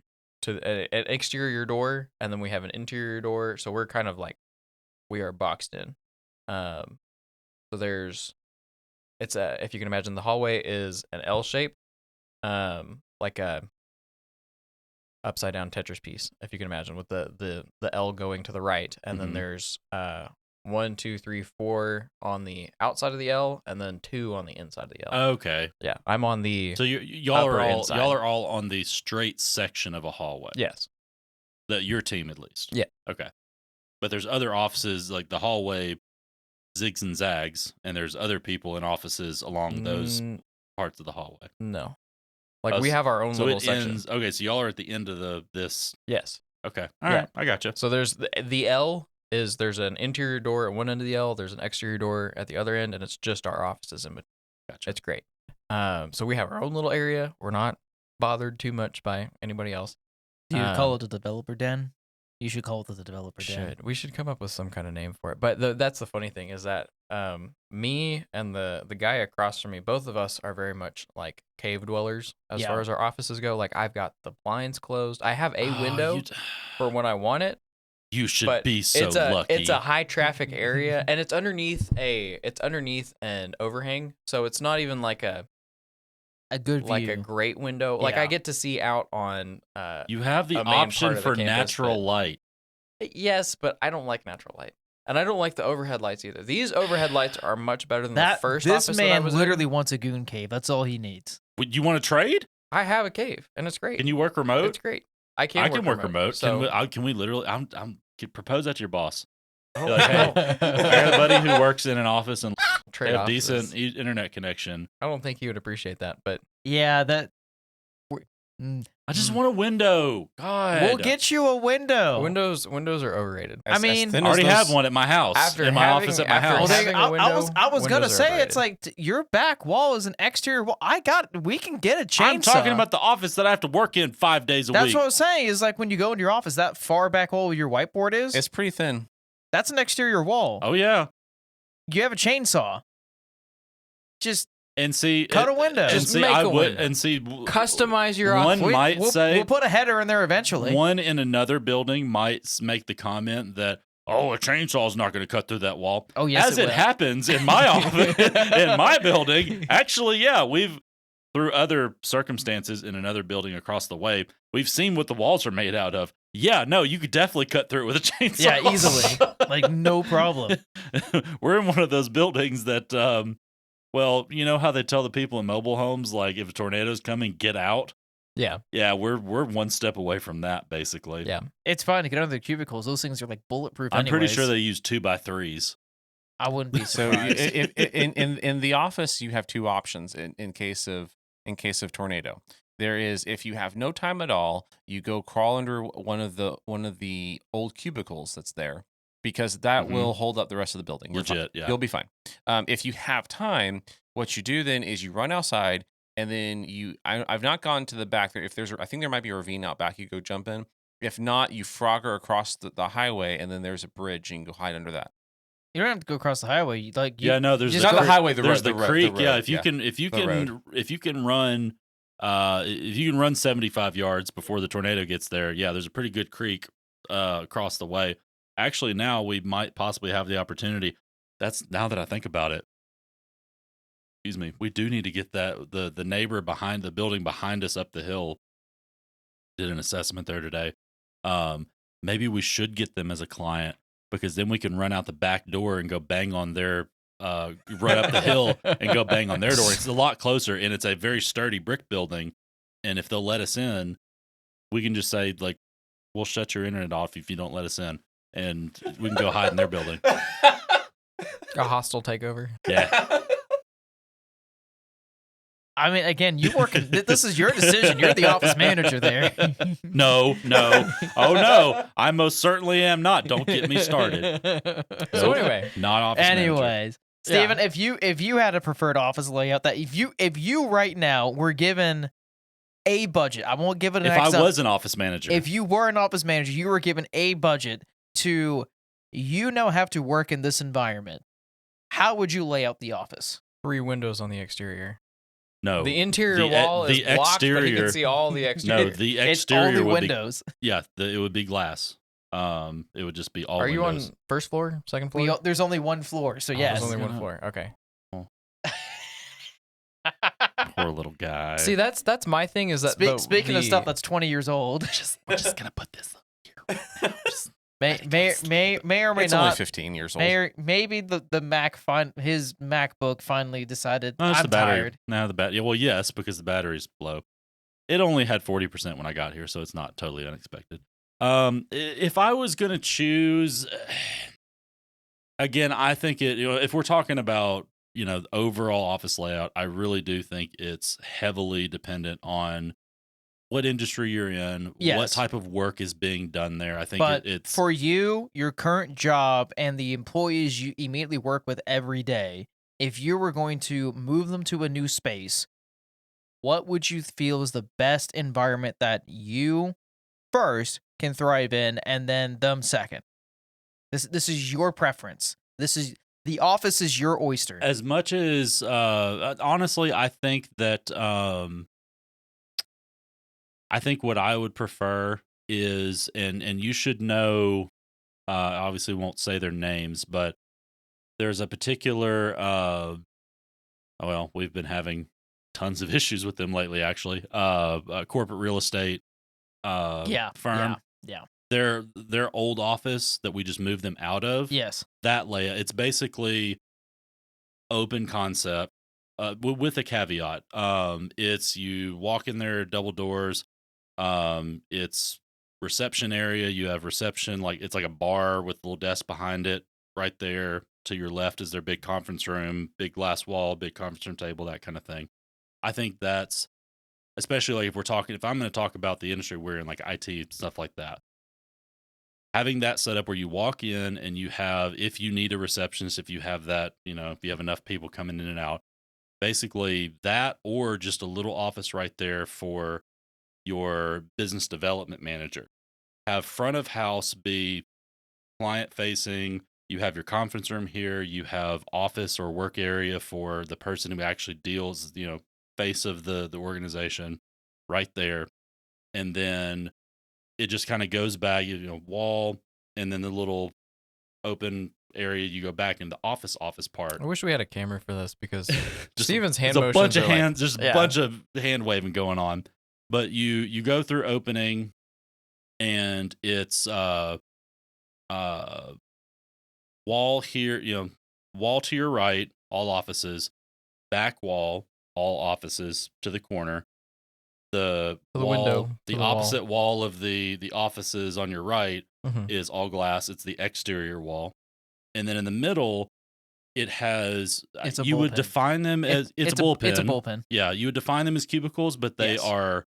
Speaker 5: to an exterior door, and then we have an interior door. So we're kind of like we are boxed in. So if you can imagine, the hallway is an L shape, like a upside down Tetris piece, if you can imagine, with the L going to the right, and then
Speaker 2: Mhm.
Speaker 5: there's 1, 2, 3, 4 on the outside of the L, and then 2 on the inside of the L.
Speaker 2: Okay.
Speaker 5: Yeah, I'm on the
Speaker 2: So y'all
Speaker 5: upper
Speaker 2: are all
Speaker 5: inside.
Speaker 2: y'all are all on the straight section of a hallway.
Speaker 5: yes.
Speaker 2: Your team at least.
Speaker 5: Yeah.
Speaker 2: Okay. But there's other offices, like the hallway zigs and zags, and there's other people in offices along those parts of the hallway.
Speaker 5: No, like
Speaker 2: Oh,
Speaker 5: we have our own
Speaker 2: So
Speaker 5: little
Speaker 2: it
Speaker 5: section.
Speaker 2: ends. Okay, so y'all are at the end of this.
Speaker 5: Yes.
Speaker 2: Okay. All
Speaker 5: Yeah.
Speaker 2: right. I gotcha.
Speaker 5: So there's the L is there's an interior door at one end of the L, there's an exterior door at the other end, and it's just our offices in between.
Speaker 2: Gotcha.
Speaker 5: It's great. So we have our own little area. We're not bothered too much by anybody else.
Speaker 1: Do you call it the developer den? You should call it the developer den.
Speaker 5: We should come up with some kind of name for it. But that's the funny thing is that me and the guy across from me, both of us are very much like cave dwellers as
Speaker 1: Yeah.
Speaker 5: far as our offices go. Like I've got the blinds closed. I have a
Speaker 2: Oh,
Speaker 5: window for when I want it.
Speaker 2: You should
Speaker 5: But
Speaker 2: be so
Speaker 5: it's
Speaker 2: lucky.
Speaker 5: It's a high traffic area, and it's underneath an overhang, so it's not even like a
Speaker 1: good view.
Speaker 5: like a great window. Like I
Speaker 1: Yeah.
Speaker 5: get to see out on.
Speaker 2: You have the
Speaker 5: a main part
Speaker 2: option
Speaker 5: of the
Speaker 2: for
Speaker 5: campus,
Speaker 2: natural
Speaker 5: but-
Speaker 2: light.
Speaker 5: Yes, but I don't like natural light, and I don't like the overhead lights either. These overhead lights are much better than the first
Speaker 1: this
Speaker 5: office that I
Speaker 1: man
Speaker 5: was
Speaker 1: literally
Speaker 5: in.
Speaker 1: wants a goon cave. That's all he needs.
Speaker 2: Would you want to trade?
Speaker 5: I have a cave, and it's great.
Speaker 2: Can you work remote?
Speaker 5: It's great. I can.
Speaker 2: I can work remote.
Speaker 5: So,
Speaker 2: Can we literally? Can propose that to your boss.
Speaker 5: oh,
Speaker 2: Be like, hey,
Speaker 5: no.
Speaker 2: I got a buddy who works in an office and they
Speaker 5: Trade
Speaker 2: have
Speaker 5: off
Speaker 2: decent
Speaker 5: is-
Speaker 2: internet connection.
Speaker 5: I don't think he would appreciate that, but
Speaker 1: Yeah,
Speaker 2: I just want a window. God,
Speaker 1: we'll get you a window.
Speaker 5: Windows are overrated.
Speaker 1: I mean,
Speaker 2: I already have one at my house.
Speaker 5: After
Speaker 2: in my
Speaker 5: having-
Speaker 2: office at my
Speaker 5: after
Speaker 2: house.
Speaker 1: Well,
Speaker 5: having a
Speaker 1: I
Speaker 5: window,
Speaker 1: was gonna
Speaker 5: windows are
Speaker 1: say
Speaker 5: overrated.
Speaker 1: it's like your back wall is an exterior wall. We can get a chainsaw.
Speaker 2: I'm talking about the office that I have to work in 5 days a
Speaker 1: That's
Speaker 2: week.
Speaker 1: what I was saying. Is like when you go into your office, that far back wall where your whiteboard is.
Speaker 3: It's pretty thin.
Speaker 1: That's an exterior wall.
Speaker 2: Oh yeah,
Speaker 1: You have a chainsaw. Just
Speaker 2: and see,
Speaker 1: cut a window.
Speaker 2: And
Speaker 5: Just
Speaker 2: see,
Speaker 5: make
Speaker 2: I
Speaker 5: a
Speaker 2: would,
Speaker 5: window.
Speaker 2: and see,
Speaker 5: Customize your
Speaker 2: one
Speaker 5: office.
Speaker 2: might say
Speaker 1: we'll put a header in there eventually.
Speaker 2: one in another building might make the comment that, oh, a chainsaw is not going to cut through that wall.
Speaker 1: Oh yes,
Speaker 2: As it
Speaker 1: will.
Speaker 2: happens in my office, in my building, actually, yeah, we've through other circumstances in another building across the way, we've seen what the walls are made out of. Yeah, no, you could definitely cut through it with a chainsaw.
Speaker 1: Yeah, easily. Like no problem.
Speaker 2: We're in one of those buildings that, well, you know how they tell the people in mobile homes, like if a tornado's coming, get out.
Speaker 4: Yeah.
Speaker 2: Yeah, we're one step away from that, basically.
Speaker 4: Yeah.
Speaker 1: It's fine to get under the cubicles. Those things are like bulletproof.
Speaker 2: I'm pretty sure
Speaker 1: anyways.
Speaker 2: they use 2x3s.
Speaker 1: I wouldn't be
Speaker 3: So
Speaker 1: surprised.
Speaker 3: in the office, you have two options in case of tornado. There is, if you have no time at all, you go crawl under one of the old cubicles that's there, because that
Speaker 2: Mhm.
Speaker 3: will hold up the rest of the building. You're fine.
Speaker 2: Legit, yeah.
Speaker 3: You'll be fine. If you have time, what you do then is you run outside, and then I've not gone to the back there. If I think there might be a ravine out back, you go jump in. If not, you frogger across the highway, and then there's a bridge, and you can go hide under that.
Speaker 1: You don't have to go across the highway.
Speaker 2: Yeah, no, there's
Speaker 1: just
Speaker 3: Not the
Speaker 1: go-
Speaker 3: highway, the
Speaker 2: there's
Speaker 3: road.
Speaker 2: the creek.
Speaker 3: road,
Speaker 2: Yeah, if you
Speaker 3: yeah.
Speaker 2: can run, if you can run 75 yards before the tornado gets there, yeah, there's a pretty good creek across the way. Actually, now we might possibly have the opportunity. That's now that I think about it. Excuse me. We do need to get that the neighbor behind the building behind us up the hill did an assessment there today. Maybe we should get them as a client, because then we can run out the back door and go bang on their run up the hill and go bang on their door. It's a lot closer, and it's a very sturdy brick building. And if they'll let us in, we can just say, like, we'll shut your internet off if you don't let us in, and we can go hide in their building.
Speaker 4: A hostile takeover.
Speaker 2: Yeah.
Speaker 1: I mean, again, you work. This is your decision. You're the office manager there.
Speaker 2: No. Oh no, I most certainly am not. Don't get me started.
Speaker 4: So
Speaker 2: Nope.
Speaker 4: anyway,
Speaker 2: Not office manager.
Speaker 1: Anyways, Steven, if you had a preferred office layout, that if you right now were given a budget, I won't give it an
Speaker 2: If I
Speaker 1: exact-
Speaker 2: was an office manager,
Speaker 1: If you were an office manager, you were given a budget to, have to work in this environment. How would you lay out the office?
Speaker 4: 3 windows on the exterior.
Speaker 2: no,
Speaker 4: The interior
Speaker 2: The e-
Speaker 4: wall is
Speaker 2: the
Speaker 4: blocked, but he
Speaker 2: exterior-
Speaker 4: can see all the exterior.
Speaker 2: no, the
Speaker 1: It's
Speaker 2: exterior
Speaker 1: only
Speaker 2: would
Speaker 1: windows.
Speaker 2: be it would be glass. It would just be all
Speaker 4: Are you
Speaker 2: windows.
Speaker 4: on first floor, second floor?
Speaker 1: There's only one floor, so
Speaker 2: Oh,
Speaker 1: yes.
Speaker 4: There's only
Speaker 2: Yeah.
Speaker 4: one floor. Okay.
Speaker 2: Poor little guy.
Speaker 4: See, that's my thing is that
Speaker 1: Speaking of stuff that's 20 years old,
Speaker 2: We're just gonna put this up here. Right now. Just-
Speaker 1: may or may
Speaker 3: It's only
Speaker 1: not.
Speaker 3: 15 years old.
Speaker 1: Maybe the his MacBook finally decided
Speaker 2: No, it's
Speaker 1: I'm
Speaker 2: the battery.
Speaker 1: tired.
Speaker 2: No, the battery. Well, yes, because the battery's low. It only had 40% when I got here, so it's not totally unexpected. If I was gonna choose, again, I think if we're talking about the overall office layout, I really do think it's heavily dependent on what industry you're in, what
Speaker 1: Yes.
Speaker 2: type of work is being done there. I think
Speaker 1: But
Speaker 2: it's
Speaker 1: for you, your current job, and the employees you immediately work with every day, if you were going to move them to a new space, what would you feel is the best environment that you first can thrive in, and then them second? This is your preference. The office is your oyster.
Speaker 2: as much as honestly, I think that I think what I would prefer is, and you should know, obviously won't say their names, but there's a particular we've been having tons of issues with them lately, actually. A corporate real estate firm.
Speaker 1: Yeah.
Speaker 2: Their old office that we just moved them out of.
Speaker 1: Yes.
Speaker 2: That layout, it's basically open concept, with a caveat. It's you walk in there, double doors. It's reception area. You have reception, like it's like a bar with a little desk behind it. Right there to your left is their big conference room, big glass wall, big conference room table, that kind of thing. I think that's, especially like if I'm going to talk about the industry we're in, like IT, stuff like that. Having that set up where you walk in and you have, if you need a receptionist, if you have that, if you have enough people coming in and out, basically that, or just a little office right there for your business development manager. Have front of house be client facing. You have your conference room here. You have office or work area for the person who actually deals, face of the organization right there. And then it just kind of goes back, wall, and then the little open area, you go back into office part.
Speaker 4: I wish we had a camera for this because
Speaker 2: Just
Speaker 4: Steven's hand
Speaker 2: there's a bunch
Speaker 4: motions
Speaker 2: of
Speaker 4: are like-
Speaker 2: hands, there's a
Speaker 4: Yeah.
Speaker 2: bunch of hand waving going on. But you go through opening, and it's wall here, wall to your right, all offices, back wall, all offices to the corner. the
Speaker 5: The
Speaker 2: wall,
Speaker 5: window
Speaker 2: the
Speaker 5: to the wall.
Speaker 2: opposite wall of the offices on your right
Speaker 5: Mhm.
Speaker 2: is all glass. It's the exterior wall, and then in the middle, it has.
Speaker 1: It's a
Speaker 2: You would
Speaker 1: bullpen.
Speaker 2: define them as it's a bullpen.
Speaker 1: It's a bullpen.
Speaker 2: Yeah, you would define them as cubicles, but they
Speaker 1: Yes.
Speaker 2: are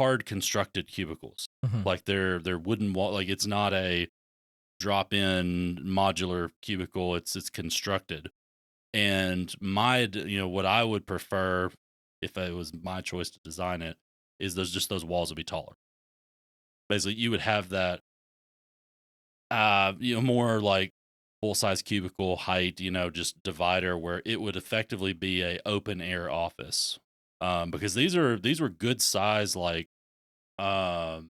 Speaker 2: hard constructed cubicles.
Speaker 5: Mhm.
Speaker 2: Like they're wooden wall. Like it's not a drop in modular cubicle. It's constructed. And what I would prefer if it was my choice to design it is those walls would be taller. Basically, you would have that, more like full size cubicle height, just divider where it would effectively be a open air office. Because these were good size, like, um,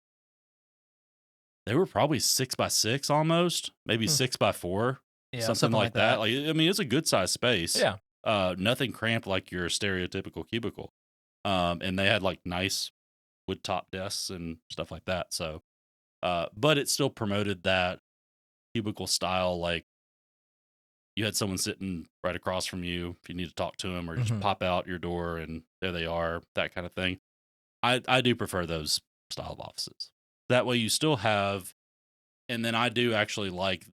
Speaker 2: they were probably 6x6 almost, maybe 6x4.
Speaker 1: Yeah,
Speaker 2: Something like that. Like, I mean, it's a good size space.
Speaker 5: Yeah.
Speaker 2: Nothing cramped like your stereotypical cubicle. And they had like nice wood top desks and stuff like that. So, but it still promoted that cubicle style. Like you had someone sitting right across from you if you need to talk to them, or just
Speaker 5: Mhm.
Speaker 2: pop out your door and there they are. That kind of thing. I do prefer those style of offices. That way you still have, and then I do actually like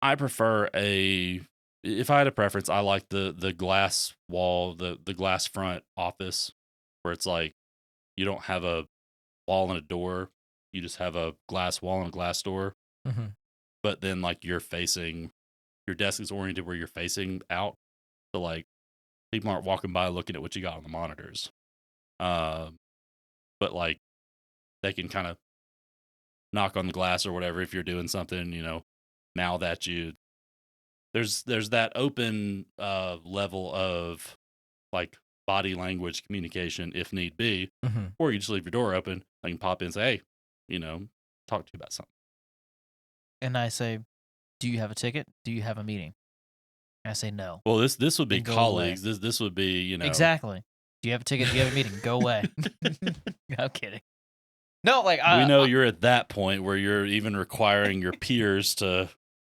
Speaker 2: I prefer if I had a preference, I like the glass wall, the glass front office where it's like you don't have a wall and a door. You just have a glass wall and a glass door.
Speaker 5: Mhm.
Speaker 2: But then like your desk is oriented where you're facing out. So like people aren't walking by looking at what you got on the monitors. Um, but like they can kind of knock on the glass or whatever if you're doing something, now that there's that open level of like body language communication if need be,
Speaker 5: Mhm.
Speaker 2: or you just leave your door open. I can pop in and say, hey, talk to you about something.
Speaker 1: And I say, "Do you have a ticket? Do you have a meeting?" And I say, "No."
Speaker 2: Well, this would be
Speaker 1: And go
Speaker 2: colleagues. This would be
Speaker 1: Exactly. Do you have a ticket? Do you have a meeting? Go away. I'm kidding. No, like
Speaker 2: we know you're at that point where you're even requiring your peers to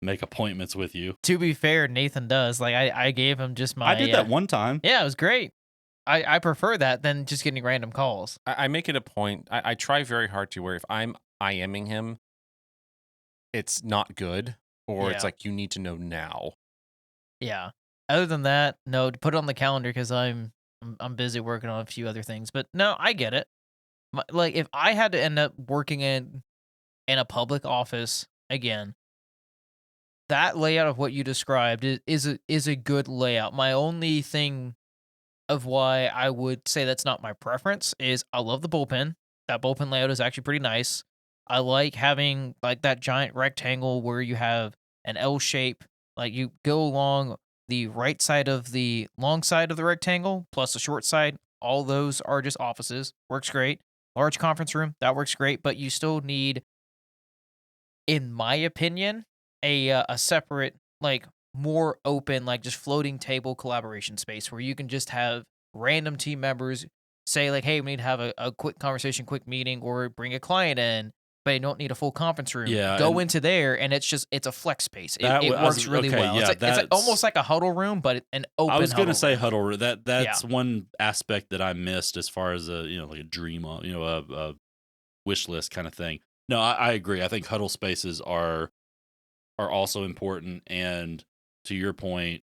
Speaker 2: make appointments with you.
Speaker 1: to be fair, Nathan does. Like I gave him just my.
Speaker 2: I did that one time.
Speaker 1: Yeah, it was great. I prefer that than just getting random calls.
Speaker 3: I make it a point. I try very hard to where if I'm IMing him, it's not good, or it's
Speaker 1: Yeah.
Speaker 3: like you need to know now.
Speaker 1: Yeah. Other than that, no, put it on the calendar because I'm busy working on a few other things. But no, I get it. Like if I had to end up working in a public office again, that layout of what you described is a good layout. My only thing of why I would say that's not my preference is I love the bullpen. That bullpen layout is actually pretty nice. I like having like that giant rectangle where you have an L shape. Like you go along the right side of the long side of the rectangle plus the short side. All those are just offices. Works great. Large conference room, that works great, but you still need, in my opinion, a separate, like more open, like just floating table collaboration space where you can just have random team members say like, "Hey, we need to have a quick conversation, quick meeting, or bring a client in." But you don't need a full conference room.
Speaker 2: Yeah,
Speaker 1: Go
Speaker 2: and
Speaker 1: into there, and it's a flex space. It,
Speaker 2: that
Speaker 1: it
Speaker 2: wa- I was-
Speaker 1: works really
Speaker 2: okay,
Speaker 1: well.
Speaker 2: yeah,
Speaker 1: It's like almost like a huddle room, but an open.
Speaker 2: I was gonna
Speaker 1: huddle
Speaker 2: say
Speaker 1: room.
Speaker 2: huddle room. That's one aspect that I missed as far as like a dream, a wish list kind of thing. No, I agree. I think huddle spaces are also important, and to your point,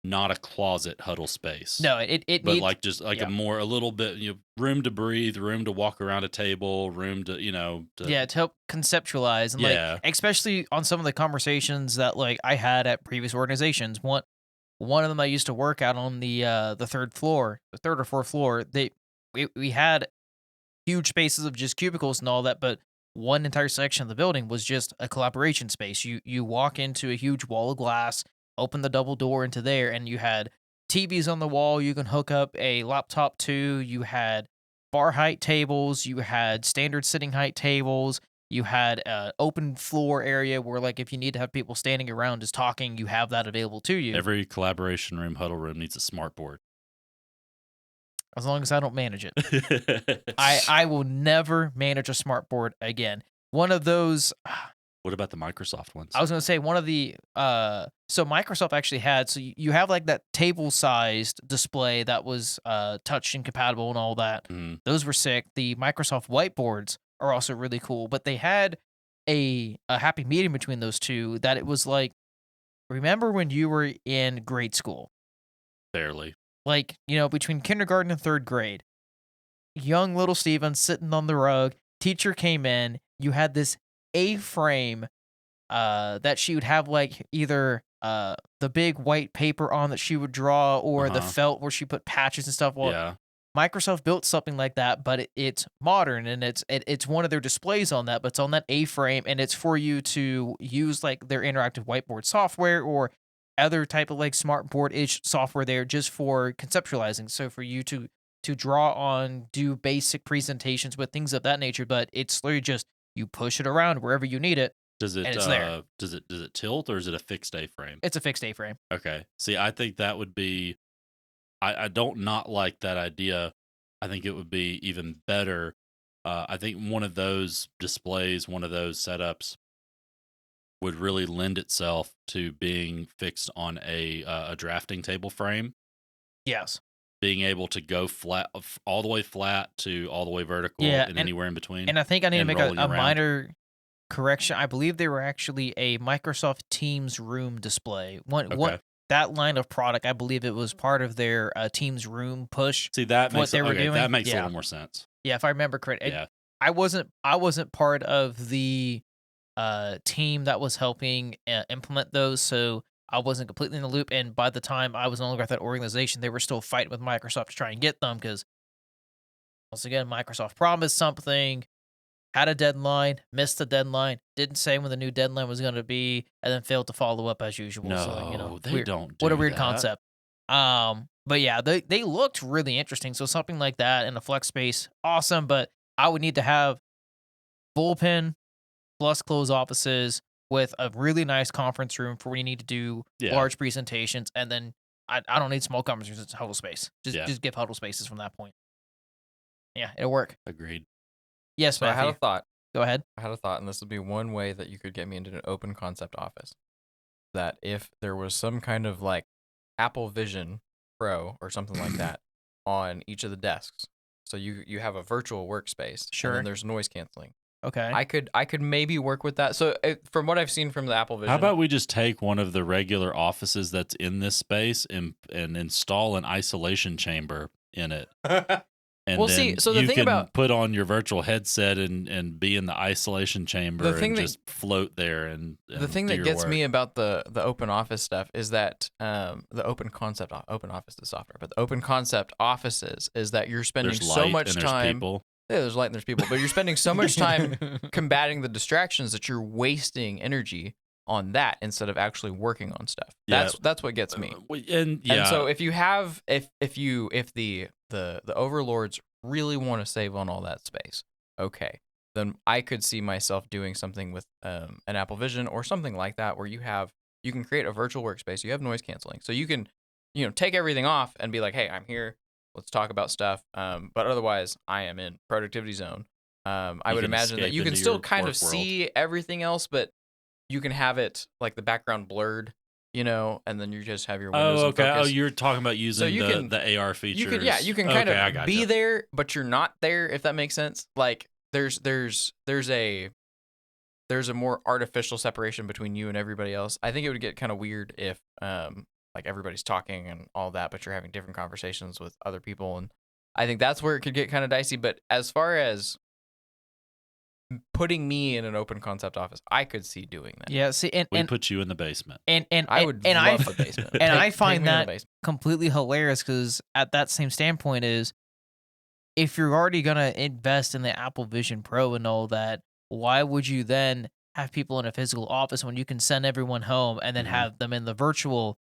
Speaker 2: not a closet huddle space.
Speaker 1: No, it
Speaker 2: But
Speaker 1: needs
Speaker 2: like just like a little bit, room to breathe, room to walk around a table, room to
Speaker 1: yeah, to help conceptualize and
Speaker 2: Yeah.
Speaker 1: like especially on some of the conversations that like I had at previous organizations. One of them I used to work out on the third floor, the third or fourth floor. We had huge spaces of just cubicles and all that, but one entire section of the building was just a collaboration space. You walk into a huge wall of glass, open the double door into there, and you had TVs on the wall you can hook up a laptop to. You had bar height tables, you had standard sitting height tables, you had an open floor area where like if you need to have people standing around just talking, you have that available to you.
Speaker 2: Every collaboration room, huddle room needs a smart board.
Speaker 1: As long as I don't manage it. I will never manage a smart board again. One of those
Speaker 2: What about the Microsoft ones?
Speaker 1: I was gonna say one of the so Microsoft actually had you have like that table sized display that was touch incompatible and all that.
Speaker 2: Mhm.
Speaker 1: Those were sick. The Microsoft whiteboards are also really cool, but they had a happy medium between those two that it was like, remember when you were in grade school?
Speaker 2: Barely.
Speaker 1: Like, between kindergarten and 3rd grade, young little Steven sitting on the rug, teacher came in, you had this A-frame that she would have like either the big white paper on that she would draw or the
Speaker 2: Uh-huh.
Speaker 1: felt where she put patches and stuff. Well,
Speaker 2: Yeah.
Speaker 1: Microsoft built something like that, but it's modern and it's one of their displays on that, but it's on that A-frame and it's for you to use like their interactive whiteboard software or other type of like smartboard-ish software there just for conceptualizing. So for you to draw on, do basic presentations with things of that nature, but it's literally just you push it around wherever you need it.
Speaker 2: Does it
Speaker 1: And it's there.
Speaker 2: does it tilt or is it a fixed A-frame?
Speaker 1: It's a fixed A-frame.
Speaker 2: Okay. See, I think that would be I don't not like that idea. I think it would be even better. I think one of those displays, one of those setups would really lend itself to being fixed on a drafting table frame,
Speaker 1: Yes.
Speaker 2: being able to go flat all the way flat to all the way vertical
Speaker 1: Yeah,
Speaker 2: and anywhere in between.
Speaker 1: And I think I need to
Speaker 2: And
Speaker 1: make
Speaker 2: rolling
Speaker 1: a
Speaker 2: around.
Speaker 1: minor correction. I believe they were actually a Microsoft Teams Room display. What
Speaker 2: Okay.
Speaker 1: that line of product, I believe it was part of their Teams Room push.
Speaker 2: See, that
Speaker 1: what
Speaker 2: makes
Speaker 1: they were doing?
Speaker 2: that makes a
Speaker 1: Yeah.
Speaker 2: little more sense.
Speaker 1: Yeah, if I remember correct.
Speaker 2: Yeah.
Speaker 1: I wasn't part of the team that was helping implement those, so I wasn't completely in the loop. And by the time I was no longer at that organization, they were still fighting with Microsoft to try and get them because once again, Microsoft promised something, had a deadline, missed the deadline, didn't say when the new deadline was going to be, and then failed to follow up as usual.
Speaker 2: No,
Speaker 1: So,
Speaker 2: they
Speaker 1: weird.
Speaker 2: don't.
Speaker 1: What a
Speaker 2: do
Speaker 1: weird
Speaker 2: that.
Speaker 1: concept. But yeah, they looked really interesting. So something like that in a flex space, awesome. But I would need to have bullpen plus closed offices with a really nice conference room for when you need to do
Speaker 2: Yeah.
Speaker 1: large presentations, and then I don't need small conference rooms. It's huddle space.
Speaker 2: Yeah.
Speaker 1: Just give huddle spaces from that point. Yeah, it'll work.
Speaker 2: Agreed.
Speaker 1: Yes,
Speaker 4: So I had a
Speaker 1: Matthew.
Speaker 4: thought.
Speaker 1: Go ahead.
Speaker 4: And this would be one way that you could get me into an open concept office. That if there was some kind of like Apple Vision Pro or something like that on each of the desks, so you have a virtual workspace. And
Speaker 1: Sure.
Speaker 4: then there's noise canceling.
Speaker 1: Okay.
Speaker 4: I could maybe work with that. So from what I've seen from the Apple Vision,
Speaker 2: How about we just take one of the regular offices that's in this space and install an isolation chamber in it? And
Speaker 4: Well,
Speaker 2: then
Speaker 4: see, so the
Speaker 2: you
Speaker 4: thing
Speaker 2: can
Speaker 4: about-
Speaker 2: put on your virtual headset and be in the isolation chamber
Speaker 4: The thing
Speaker 2: and
Speaker 4: that-
Speaker 2: just float there and
Speaker 4: the thing
Speaker 2: do
Speaker 4: that
Speaker 2: your
Speaker 4: gets
Speaker 2: work.
Speaker 4: me about the open office stuff is that the open concept open office is software, but the open concept offices is that you're spending
Speaker 2: There's
Speaker 4: so
Speaker 2: light
Speaker 4: much
Speaker 2: and there's
Speaker 4: time.
Speaker 2: people.
Speaker 4: Yeah, there's light and there's people, but you're spending so much time combating the distractions that you're wasting energy on that instead of actually working on stuff.
Speaker 2: Yeah.
Speaker 4: That's what gets me.
Speaker 2: And yeah,
Speaker 4: And so if you have if the overlords really want to save on all that space, okay, then I could see myself doing something with an Apple Vision or something like that where you can create a virtual workspace. You have noise canceling, so you can take everything off and be like, hey, I'm here. Let's talk about stuff. But otherwise, I am in productivity zone. I
Speaker 2: You
Speaker 4: would
Speaker 2: can
Speaker 4: imagine that
Speaker 2: escape
Speaker 4: you can
Speaker 2: into
Speaker 4: still
Speaker 2: your
Speaker 4: kind of
Speaker 2: work world.
Speaker 4: see everything else, but you can have it like the background blurred, and then you just have your windows
Speaker 2: oh
Speaker 4: in
Speaker 2: okay. Oh,
Speaker 4: focus.
Speaker 2: you're talking about using
Speaker 4: you can-
Speaker 2: the AR features.
Speaker 4: You can kind
Speaker 2: Okay, I
Speaker 4: of
Speaker 2: gotcha.
Speaker 4: be there, but you're not there, if that makes sense. Like there's a more artificial separation between you and everybody else. I think it would get kind of weird if like everybody's talking and all that, but you're having different conversations with other people, and I think that's where it could get kind of dicey. But as far as putting me in an open concept office, I could see doing that.
Speaker 1: Yeah. See,
Speaker 2: We
Speaker 1: and
Speaker 2: put you in the basement.
Speaker 4: I would
Speaker 1: and
Speaker 4: love the basement.
Speaker 1: and I
Speaker 4: Take
Speaker 1: find
Speaker 4: me in the
Speaker 1: that
Speaker 4: basement.
Speaker 1: completely hilarious because at that same standpoint is if you're already gonna invest in the Apple Vision Pro and all that, why would you then have people in a physical office when you can send everyone home and then
Speaker 2: Mhm.
Speaker 1: have them in the virtual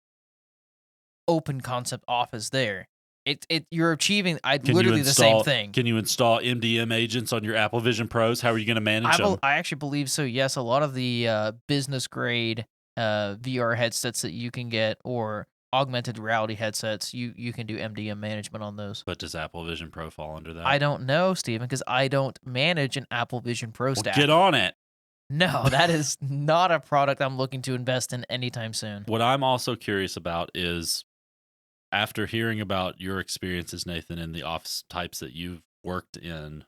Speaker 1: open concept office there? You're achieving
Speaker 2: Can you
Speaker 1: literally the same
Speaker 2: install-
Speaker 1: thing.
Speaker 2: Can you install MDM agents on your Apple Vision Pros? How are you going to manage them?
Speaker 1: I actually believe so. Yes, a lot of the business grade VR headsets that you can get or augmented reality headsets, you can do MDM management on those.
Speaker 2: But does Apple Vision Pro fall under that?
Speaker 1: I don't know, Steven, because I don't manage an Apple Vision Pro
Speaker 2: Well,
Speaker 1: stack.
Speaker 2: get on it.
Speaker 1: No, that is not a product I'm looking to invest in anytime soon.
Speaker 2: What I'm also curious about is, after hearing about your experiences, Nathan, in the office types that you've worked in,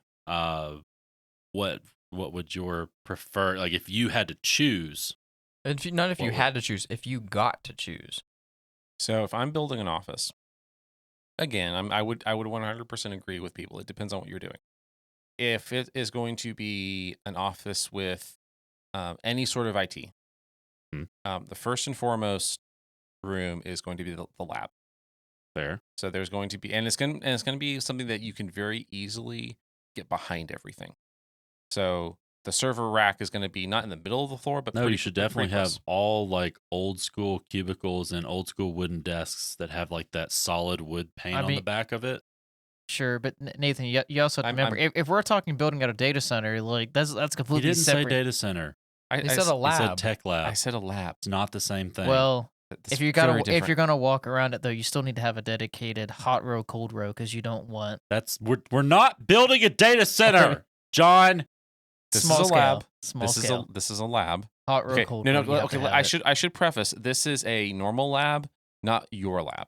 Speaker 2: what would your prefer? Like, if you had to choose,
Speaker 5: Not if you
Speaker 2: What would-
Speaker 5: had to choose, if you got to choose.
Speaker 3: So if I'm building an office, again, I would 100% agree with people. It depends on what you're doing. If it is going to be an office with any sort of IT,
Speaker 2: Hmm.
Speaker 3: the first and foremost room is going to be the lab.
Speaker 2: fair.
Speaker 3: So there's going to be, and it's going to be something that you can very easily get behind everything. So the server rack is going to be not in the middle of the floor, but
Speaker 2: No,
Speaker 3: pretty,
Speaker 2: you should
Speaker 3: pretty
Speaker 2: definitely
Speaker 3: close.
Speaker 2: have all like old school cubicles and old school wooden desks that have like that solid wood paint on the
Speaker 1: mean-
Speaker 2: back of it.
Speaker 1: Sure, but Nathan, you also have to
Speaker 3: I'm-
Speaker 1: remember if we're talking building out a data center, like that's
Speaker 2: He
Speaker 1: completely
Speaker 2: didn't
Speaker 1: separate.
Speaker 2: say data center.
Speaker 3: I
Speaker 5: He said a
Speaker 3: s-
Speaker 2: He
Speaker 5: lab.
Speaker 2: said tech lab.
Speaker 3: I said a lab.
Speaker 2: It's not the same thing.
Speaker 1: Well,
Speaker 3: That's
Speaker 1: if you're
Speaker 3: very
Speaker 1: if
Speaker 3: different.
Speaker 1: you're gonna walk around it though, you still need to have a dedicated hot row, cold row because you don't want
Speaker 2: we're not building a data center, John.
Speaker 3: This
Speaker 1: small
Speaker 3: is a
Speaker 1: scale.
Speaker 3: lab.
Speaker 1: Small
Speaker 3: this
Speaker 1: scale.
Speaker 3: is a lab.
Speaker 1: Hot row,
Speaker 3: Okay,
Speaker 1: cold
Speaker 3: no,
Speaker 1: row.
Speaker 3: no.
Speaker 1: you have
Speaker 3: Okay,
Speaker 1: to have it.
Speaker 3: I should preface. This is a normal lab, not your lab.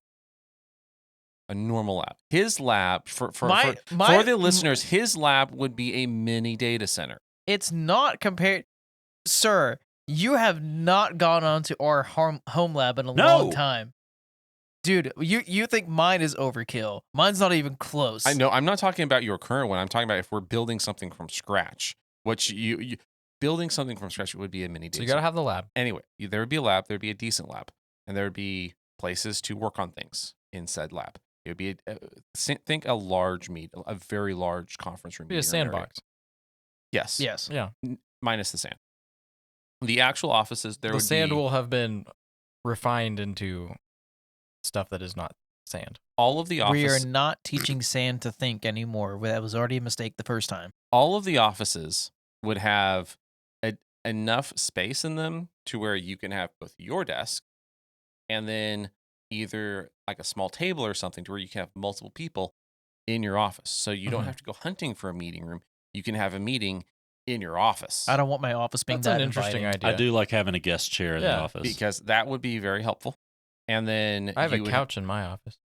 Speaker 3: A normal lab. His lab for the listeners, his lab would be a mini data center.
Speaker 1: It's not compared, sir. You have not gone on to our home lab in a long
Speaker 2: No.
Speaker 1: time, dude. You think mine is overkill? Mine's not even close.
Speaker 3: I know. I'm not talking about your current one. I'm talking about if we're building something from scratch. Which you building something from scratch would be a mini data
Speaker 5: So you
Speaker 3: center.
Speaker 5: gotta have the lab.
Speaker 3: Anyway, there would be a lab. There would be a decent lab, and there would be places to work on things in said lab. It would be think a large a very large conference room.
Speaker 5: Be a
Speaker 3: meeting room area.
Speaker 5: sandbox.
Speaker 3: Yes.
Speaker 1: Yes.
Speaker 5: Yeah.
Speaker 3: Minus the sand. The actual offices
Speaker 5: The sand will have been refined into stuff that is not sand.
Speaker 3: all of the
Speaker 1: We are
Speaker 3: office
Speaker 1: not teaching sand to think anymore. That was already a mistake the first time.
Speaker 3: all of the offices would have enough space in them to where you can have both your desk and then either like a small table or something to where you can have multiple people in your office. So you don't
Speaker 1: Mhm.
Speaker 3: have to go hunting for a meeting room. You can have a meeting in your office.
Speaker 1: I don't want my office being
Speaker 5: That's
Speaker 1: that
Speaker 5: an interesting
Speaker 1: inviting.
Speaker 5: idea.
Speaker 2: I do like having a guest chair in the
Speaker 5: Yeah,
Speaker 2: office.
Speaker 3: because that would be very helpful. And then
Speaker 5: I have a
Speaker 3: you would
Speaker 5: couch in my office.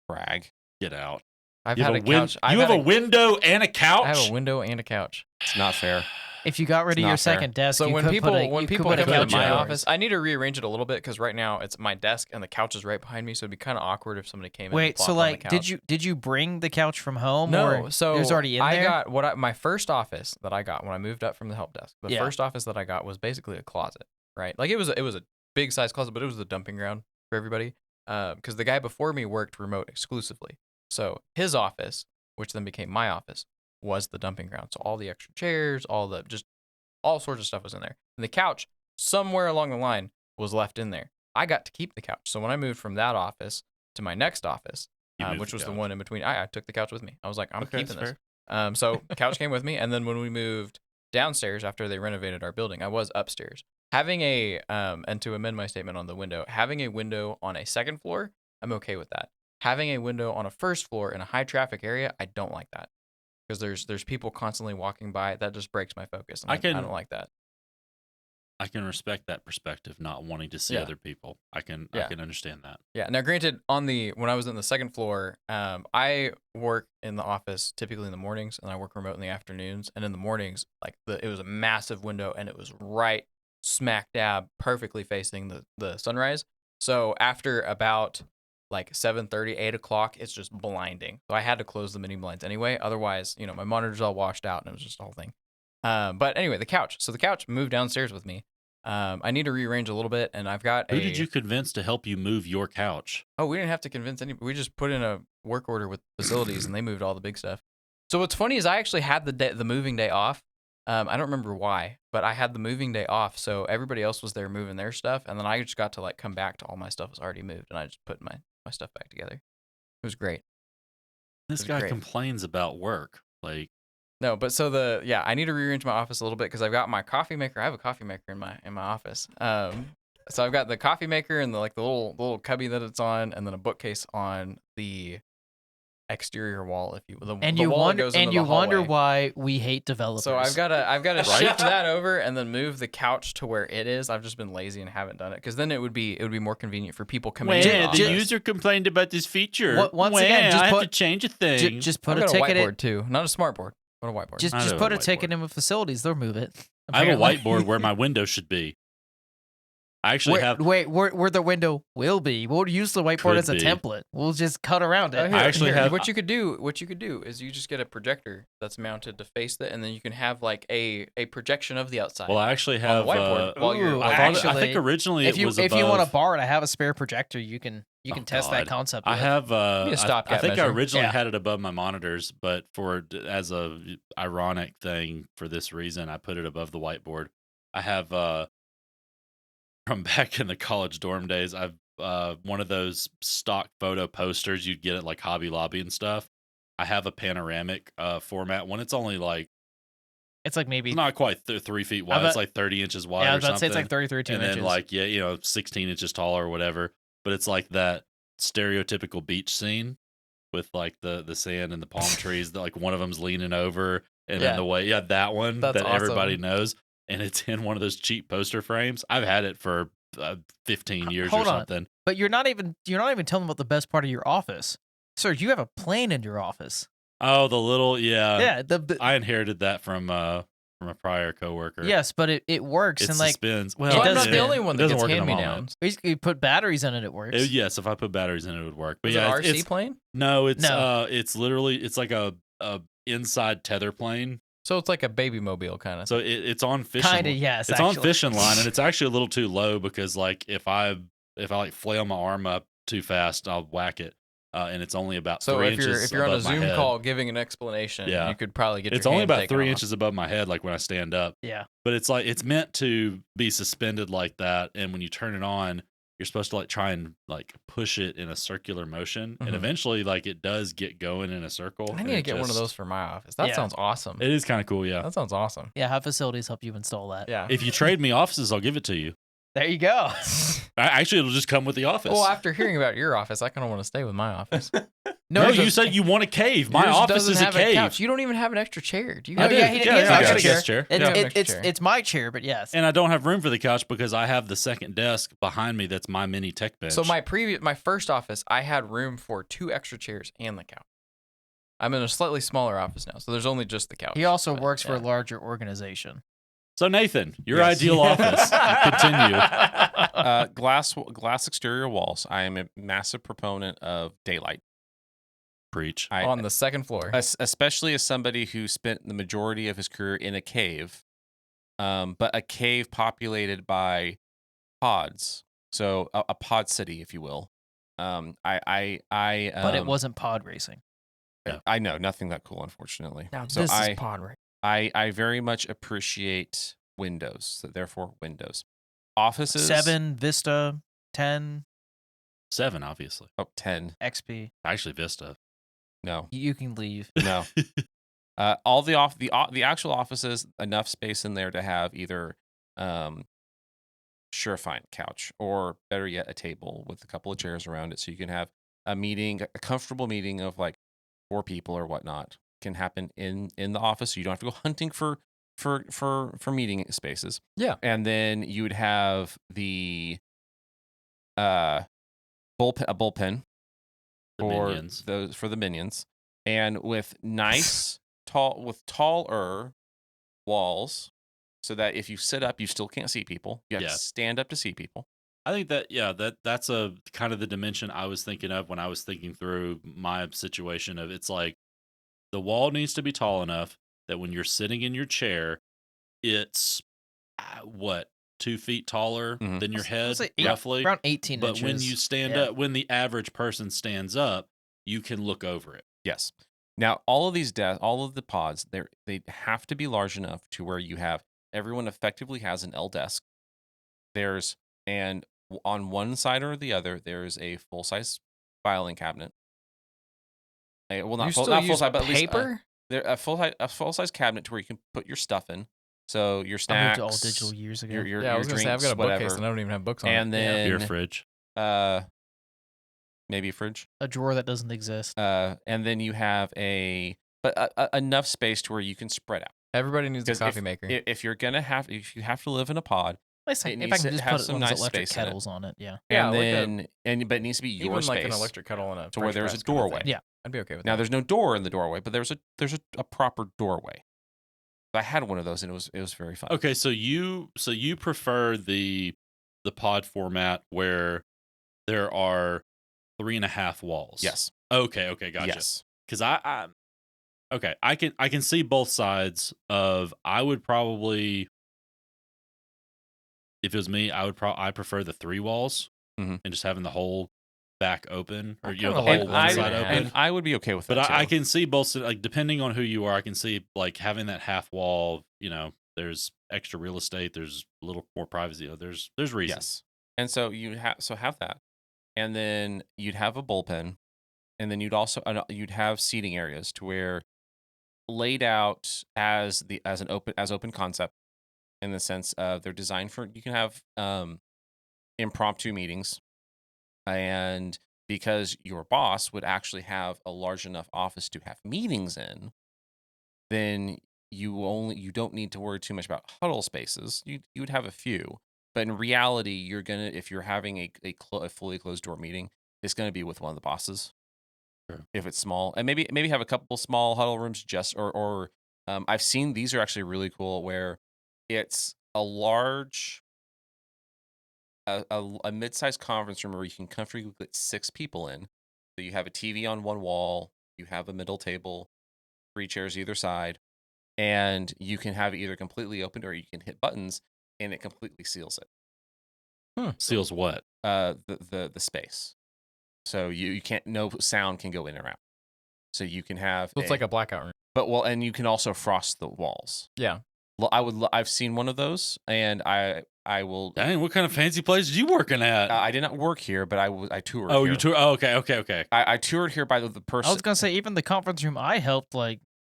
Speaker 3: brag.
Speaker 2: Get out.
Speaker 5: I've
Speaker 2: You
Speaker 5: had
Speaker 2: have
Speaker 5: a
Speaker 2: a win-
Speaker 5: couch.
Speaker 2: You have a window and a couch.
Speaker 5: I have a window and a couch.
Speaker 3: It's not fair.
Speaker 1: If you got rid
Speaker 3: It's
Speaker 1: of your
Speaker 3: not fair.
Speaker 1: second desk,
Speaker 5: So
Speaker 1: you
Speaker 5: when
Speaker 1: could
Speaker 5: people
Speaker 1: put a,
Speaker 5: when
Speaker 1: you could
Speaker 5: people
Speaker 1: put a
Speaker 5: come into
Speaker 1: couch
Speaker 5: my
Speaker 1: indoors.
Speaker 5: office, I need to rearrange it a little bit because right now it's my desk and the couch is right behind me, so it'd be kind of awkward if somebody came in.
Speaker 1: Wait,
Speaker 5: and
Speaker 1: so
Speaker 5: plopped on
Speaker 1: like,
Speaker 5: the
Speaker 1: did
Speaker 5: couch.
Speaker 1: you
Speaker 5: bring
Speaker 1: the couch from home?
Speaker 5: No,
Speaker 1: or
Speaker 5: so
Speaker 1: it was already in there.
Speaker 5: I got my first office that I got when I moved up from the help desk. The
Speaker 1: Yeah.
Speaker 5: first office that I got was basically a closet, right? Like it was a big size closet, but it was the dumping ground for everybody. Because the guy before me worked remote exclusively, so his office, which then became my office, was the dumping ground. So all the extra chairs, all sorts of stuff was in there, and the couch somewhere along the line was left in there. I got to keep the couch. So when I moved from that office to my next office,
Speaker 2: You moved
Speaker 5: which
Speaker 2: the
Speaker 5: was the
Speaker 2: couch.
Speaker 5: one in between, I took the couch with me. I was like, I'm
Speaker 2: Okay,
Speaker 5: keeping
Speaker 2: that's
Speaker 5: this. So the couch came with me, and then when we moved downstairs after they renovated our building, I was upstairs. Having a and to amend my statement on the window, having a window on a second floor, I'm okay with that. Having a window on a first floor in a high traffic area, I don't like that because there's people constantly walking by. That just breaks my focus. And
Speaker 2: I
Speaker 5: I
Speaker 2: can-
Speaker 5: don't like that.
Speaker 2: I can respect that perspective, not wanting to see
Speaker 5: Yeah.
Speaker 2: other people. I can
Speaker 5: Yeah.
Speaker 2: understand that.
Speaker 5: Yeah. Now, granted, when I was in the second floor, I work in the office typically in the mornings, and I work remote in the afternoons. And in the mornings, it was a massive window, and it was right smack dab, perfectly facing the sunrise. So after about 7:30, 8 o'clock, it's just blinding. So I had to close the mini blinds anyway. Otherwise, my monitors all washed out, and it was just a whole thing. But anyway, the couch. So the couch moved downstairs with me. I need to rearrange a little bit, and I've got
Speaker 2: Who did you convince to help you move your couch?
Speaker 5: Oh, we didn't have to convince anybody. We just put in a work order with facilities, and they moved all the big stuff. So what's funny is I actually had the moving day off. I don't remember why, but I had the moving day off, so everybody else was there moving their stuff, and then I just got to come back to all my stuff was already moved, and I just put my stuff back together. It was great.
Speaker 2: This
Speaker 5: It's
Speaker 2: guy
Speaker 5: great.
Speaker 2: complains about work.
Speaker 5: No, but so I need to rearrange my office a little bit because I've got my coffee maker. I have a coffee maker in my office. So I've got the coffee maker and the little cubby that it's on, and then a bookcase on the exterior wall. If you
Speaker 1: And
Speaker 5: the
Speaker 1: you
Speaker 5: wall that
Speaker 1: wonder
Speaker 5: goes into
Speaker 1: and
Speaker 5: the
Speaker 1: you wonder
Speaker 5: hallway.
Speaker 1: why we hate developers.
Speaker 5: So I've got to
Speaker 2: Right?
Speaker 5: shift that over and then move the couch to where it is. I've just been lazy and haven't done it because then it would be more convenient for people coming into the
Speaker 2: the
Speaker 5: office.
Speaker 2: user complained about this feature.
Speaker 1: Once again, just
Speaker 2: I have
Speaker 1: put-
Speaker 2: to change a thing.
Speaker 1: just put
Speaker 5: I've
Speaker 1: a
Speaker 5: got a
Speaker 1: ticket in.
Speaker 5: whiteboard too, not a smart board, but a whiteboard.
Speaker 1: Just
Speaker 2: I
Speaker 1: just
Speaker 2: know
Speaker 1: put
Speaker 2: a
Speaker 1: a ticket
Speaker 2: whiteboard.
Speaker 1: in with facilities. They'll move it.
Speaker 2: I have a
Speaker 1: apparently.
Speaker 2: whiteboard where my window should be. I actually have.
Speaker 1: where the window will be. We'll use the whiteboard
Speaker 2: Could
Speaker 1: as a
Speaker 2: be.
Speaker 1: template. We'll just cut around it.
Speaker 5: Here,
Speaker 2: I actually have-
Speaker 5: what you could do is you just get a projector that's mounted to face it, and then you can have like a projection of the outside.
Speaker 2: Well, I actually
Speaker 5: on the
Speaker 2: have.
Speaker 5: whiteboard while you're
Speaker 1: Ooh,
Speaker 2: I think
Speaker 1: actually,
Speaker 2: originally
Speaker 1: if
Speaker 2: it
Speaker 1: you
Speaker 2: was
Speaker 1: if you want to
Speaker 2: above-
Speaker 1: borrow it, I have a spare projector. You can
Speaker 2: Oh,
Speaker 1: test that
Speaker 2: God.
Speaker 1: concept.
Speaker 2: I
Speaker 1: with.
Speaker 2: have.
Speaker 5: Be a
Speaker 2: I
Speaker 5: stopgap
Speaker 2: think I
Speaker 5: measure.
Speaker 2: originally
Speaker 1: Yeah.
Speaker 2: had it above my monitors, but as a ironic thing for this reason, I put it above the whiteboard. I have from back in the college dorm days. I've one of those stock photo posters you'd get at like Hobby Lobby and stuff. I have a panoramic format one. It's only like
Speaker 1: It's like maybe
Speaker 2: it's not quite 3 feet wide.
Speaker 1: bet-
Speaker 2: it's like 30 inches wide.
Speaker 1: yeah. I
Speaker 2: or
Speaker 1: was about to say it's
Speaker 2: something.
Speaker 1: like 33
Speaker 2: and
Speaker 1: inches.
Speaker 2: then like 16 inches tall or whatever. But it's like that stereotypical beach scene with like the sand and the palm trees. That like one of them's leaning over, and
Speaker 5: Yeah.
Speaker 2: then the way that one
Speaker 5: That's
Speaker 2: that everybody
Speaker 5: awesome.
Speaker 2: knows, and it's in one of those cheap poster frames. I've had it for 15 years
Speaker 1: Hold
Speaker 2: or
Speaker 1: on.
Speaker 2: something.
Speaker 1: But you're not even telling them about the best part of your office, sir. You have a plane in your office.
Speaker 2: Oh, the little
Speaker 1: yeah.
Speaker 2: I inherited that from a prior coworker.
Speaker 1: Yes, but it works
Speaker 2: It
Speaker 1: and like
Speaker 2: suspends.
Speaker 1: it
Speaker 2: Well,
Speaker 5: So I'm
Speaker 1: does
Speaker 5: not the only one
Speaker 2: it
Speaker 5: that
Speaker 2: doesn't
Speaker 5: gets
Speaker 2: work in
Speaker 5: hand
Speaker 2: them
Speaker 5: me
Speaker 2: all yet.
Speaker 5: downs.
Speaker 1: you put batteries in it. It works.
Speaker 2: Yes, if I put batteries in it, it would work. But
Speaker 5: Is
Speaker 2: yeah,
Speaker 5: it RC plane?
Speaker 2: no, it's
Speaker 1: No.
Speaker 2: it's literally it's like a inside tether plane.
Speaker 5: So it's like a baby mobile kind of.
Speaker 2: So it's on fishing.
Speaker 1: Kind of yes.
Speaker 2: It's on
Speaker 1: actually.
Speaker 2: fishing line, and it's actually a little too low because like if I like flail my arm up too fast, I'll whack it, and it's only about
Speaker 5: So
Speaker 2: 3
Speaker 5: if
Speaker 2: inches.
Speaker 5: you're on a
Speaker 2: above my
Speaker 5: Zoom
Speaker 2: head.
Speaker 5: call giving an explanation,
Speaker 2: Yeah.
Speaker 5: you could probably get
Speaker 2: it's
Speaker 5: your
Speaker 2: only
Speaker 5: hand
Speaker 2: about
Speaker 5: taken
Speaker 2: 3
Speaker 5: off.
Speaker 2: inches above my head, like when I stand up.
Speaker 1: Yeah.
Speaker 2: But it's like it's meant to be suspended like that, and when you turn it on, you're supposed to like try and like push it in a circular motion,
Speaker 5: Mhm.
Speaker 2: and eventually like it does get going in a circle.
Speaker 5: I
Speaker 2: and
Speaker 5: need to
Speaker 2: it
Speaker 5: get one of
Speaker 2: just-
Speaker 5: those for my office. That
Speaker 1: Yeah.
Speaker 5: sounds awesome.
Speaker 2: It is kind of cool, yeah.
Speaker 5: That sounds awesome.
Speaker 1: Yeah. Have facilities help you install that.
Speaker 5: Yeah.
Speaker 2: If you trade me offices, I'll give it to you.
Speaker 1: There you go.
Speaker 2: Actually, it'll just come with the office.
Speaker 5: Well, after hearing about your office, I kind of want to stay with my office.
Speaker 2: no,
Speaker 1: yours
Speaker 2: you
Speaker 1: is-
Speaker 2: said you want a cave. My
Speaker 5: Yours
Speaker 2: office
Speaker 5: doesn't
Speaker 2: is a
Speaker 5: have
Speaker 2: cave.
Speaker 5: couch. You don't even have an extra chair. Do you?
Speaker 2: I
Speaker 5: have-
Speaker 2: do.
Speaker 1: yeah, he
Speaker 2: Yeah,
Speaker 1: has
Speaker 2: I
Speaker 1: an
Speaker 2: got a
Speaker 1: extra
Speaker 2: guest chair.
Speaker 1: It's,
Speaker 5: Yeah.
Speaker 1: it's my chair, but yes.
Speaker 2: And I don't have room for the couch because I have the second desk behind me that's my mini tech bench.
Speaker 5: So my first office, I had room for 2 extra chairs and the couch. I'm in a slightly smaller office now, so there's only just the couch.
Speaker 1: He also
Speaker 5: but,
Speaker 1: works for a
Speaker 5: yeah.
Speaker 1: larger organization.
Speaker 2: So Nathan, your
Speaker 5: Yes.
Speaker 2: ideal office. Continue.
Speaker 3: Glass exterior walls. I am a massive proponent of daylight.
Speaker 2: Preach.
Speaker 5: on the second floor.
Speaker 3: Especially as somebody who spent the majority of his career in a cave, but a cave populated by pods. So a pod city, if you will.
Speaker 1: But it wasn't pod racing.
Speaker 3: I know nothing that cool, unfortunately.
Speaker 5: Now
Speaker 3: So
Speaker 5: this
Speaker 3: I
Speaker 5: is pod right.
Speaker 3: I very much appreciate Windows. So therefore, Windows. Offices
Speaker 1: 7, Vista, 10,
Speaker 2: 7, obviously.
Speaker 3: 10.
Speaker 1: XP.
Speaker 2: Actually, Vista.
Speaker 3: No,
Speaker 1: You can leave.
Speaker 3: no. All the actual offices, enough space in there to have either sure fine couch or better yet a table with a couple of chairs around it, so you can have a meeting, a comfortable meeting of like 4 people or whatnot can happen in the office. So you don't have to go hunting for meeting spaces.
Speaker 5: Yeah.
Speaker 3: And then you would have the bullpen, a bullpen
Speaker 2: The
Speaker 3: for
Speaker 2: minions.
Speaker 3: those for the minions, and with taller walls, so that if you sit up, you still can't see people. You have
Speaker 2: Yeah.
Speaker 3: to stand up to see people.
Speaker 2: I think that's a kind of the dimension I was thinking of when I was thinking through my situation of it's like the wall needs to be tall enough that when you're sitting in your chair, it's 2 feet taller
Speaker 3: Mhm.
Speaker 2: than your head,
Speaker 1: Say
Speaker 2: roughly.
Speaker 1: around 18
Speaker 2: But
Speaker 1: inches.
Speaker 2: when you stand
Speaker 1: Yeah.
Speaker 2: up, when the average person stands up, you can look over it.
Speaker 3: Yes. Now, all of these all of the pods, they have to be large enough to where you have everyone effectively has an L desk. And on one side or the other, there's a full size filing cabinet. Well, not
Speaker 5: You
Speaker 3: full,
Speaker 5: still
Speaker 3: not full
Speaker 5: use
Speaker 3: size, but at least
Speaker 5: paper?
Speaker 3: a full size cabinet to where you can put your stuff in. So your
Speaker 1: I moved
Speaker 3: snacks,
Speaker 1: to all digital years ago.
Speaker 3: your
Speaker 5: Yeah, I was gonna
Speaker 3: drinks,
Speaker 5: say I've got a bookcase
Speaker 3: whatever.
Speaker 5: and I don't even have books on
Speaker 3: And
Speaker 5: it.
Speaker 3: then
Speaker 2: Beer fridge.
Speaker 3: maybe a fridge.
Speaker 1: A drawer that doesn't exist.
Speaker 3: And then you have enough space to where you can spread out.
Speaker 5: Everybody needs a
Speaker 3: 'Cause
Speaker 5: coffee maker.
Speaker 3: If you have to live in a pod,
Speaker 1: If I
Speaker 3: it
Speaker 1: can
Speaker 3: needs to
Speaker 1: just
Speaker 3: have
Speaker 1: put
Speaker 3: some
Speaker 1: one of those
Speaker 3: nice
Speaker 1: electric
Speaker 3: space in it.
Speaker 1: kettles on it, yeah.
Speaker 5: Yeah,
Speaker 3: and
Speaker 5: like
Speaker 3: then but it needs to be your
Speaker 5: Even
Speaker 3: space.
Speaker 5: like an electric kettle and a
Speaker 3: to where
Speaker 5: French
Speaker 3: there's a
Speaker 5: press kind of
Speaker 3: doorway.
Speaker 5: thing.
Speaker 1: Yeah.
Speaker 5: I'd be okay with
Speaker 3: Now
Speaker 5: that.
Speaker 3: there's no door in the doorway, but there's a proper doorway. I had one of those and it was very fun.
Speaker 2: Okay, so you prefer the pod format where there are 3.5 walls.
Speaker 3: Yes.
Speaker 2: Okay, gotcha.
Speaker 3: Yes.
Speaker 2: Because I can see both sides of. I would probably, if it was me, I prefer the 3 walls
Speaker 3: Mhm.
Speaker 2: and just having the whole back open, or
Speaker 5: I
Speaker 2: the
Speaker 5: kinda
Speaker 2: whole
Speaker 5: like
Speaker 2: one
Speaker 5: the
Speaker 2: side
Speaker 5: 3.5.
Speaker 2: open.
Speaker 3: And I would be okay with that.
Speaker 2: But
Speaker 3: too.
Speaker 2: I can see both, like, depending on who you are, I can see like having that half wall. There's extra real estate. There's a little more privacy. There's reasons.
Speaker 3: Yes. And so have that, and then you'd have a bullpen, and then you'd have seating areas to where laid out as open concept, in the sense of they're designed for you can have impromptu meetings, and because your boss would actually have a large enough office to have meetings in, then you don't need to worry too much about huddle spaces. You would have a few, but in reality, if you're having a fully closed door meeting, it's gonna be with one of the bosses.
Speaker 2: Sure.
Speaker 3: If it's small, and maybe have a couple small huddle rooms, I've seen these are actually really cool where it's a large a mid-sized conference room where you can comfortably get 6 people in. So you have a TV on one wall, you have a middle table, 3 chairs either side, and you can have it either completely open or you can hit buttons and it completely seals it.
Speaker 2: Seals what?
Speaker 3: The space. So you can't, no sound can go in or out. So you can have
Speaker 5: So it's like a blackout room.
Speaker 3: and you can also frost the walls.
Speaker 5: Yeah.
Speaker 3: I've seen one of those, and I will.
Speaker 2: Dang, what kind of fancy place did you working at?
Speaker 3: I did not work here, but I toured.
Speaker 2: Oh,
Speaker 3: here.
Speaker 2: you toured. Oh, okay.
Speaker 3: I toured here by the person.
Speaker 1: I was gonna say even the conference room I helped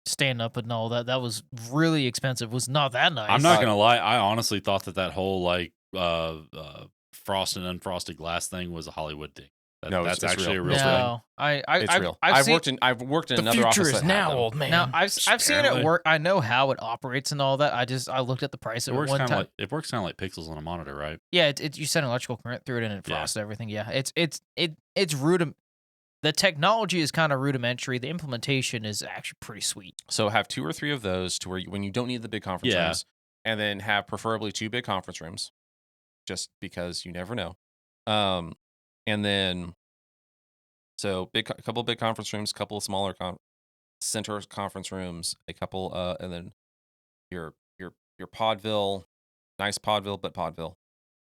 Speaker 1: stand up and all that was really expensive. Was not that nice.
Speaker 2: I'm not gonna lie. I honestly thought that whole frost and unfrosted glass thing was a Hollywood thing.
Speaker 3: No,
Speaker 2: that's
Speaker 3: it's
Speaker 2: actually
Speaker 3: real.
Speaker 2: a real thing.
Speaker 1: No,
Speaker 3: It's real.
Speaker 1: I've seen,
Speaker 3: I've worked in
Speaker 5: The
Speaker 3: another
Speaker 5: future
Speaker 3: office
Speaker 5: is
Speaker 3: that had
Speaker 5: now,
Speaker 3: them.
Speaker 5: old man.
Speaker 1: Now I've seen it
Speaker 2: Apparently.
Speaker 1: work. I know how it operates and all that. I looked at the price
Speaker 2: It
Speaker 1: of it
Speaker 2: works
Speaker 1: one
Speaker 2: kind
Speaker 1: time.
Speaker 2: of like pixels on a monitor, right?
Speaker 1: Yeah, you send electrical current through it and it
Speaker 2: Yeah.
Speaker 1: frosts everything. Yeah, it's rudiment. The technology is kind of rudimentary. The implementation is actually pretty sweet.
Speaker 3: So have 2 or 3 of those to where when you don't need the big conference
Speaker 2: Yeah.
Speaker 3: rooms, and then have preferably 2 big conference rooms, just because you never know. And then so couple big conference rooms, couple of smaller center conference rooms, a couple, and then your Podville, nice Podville, but Podville,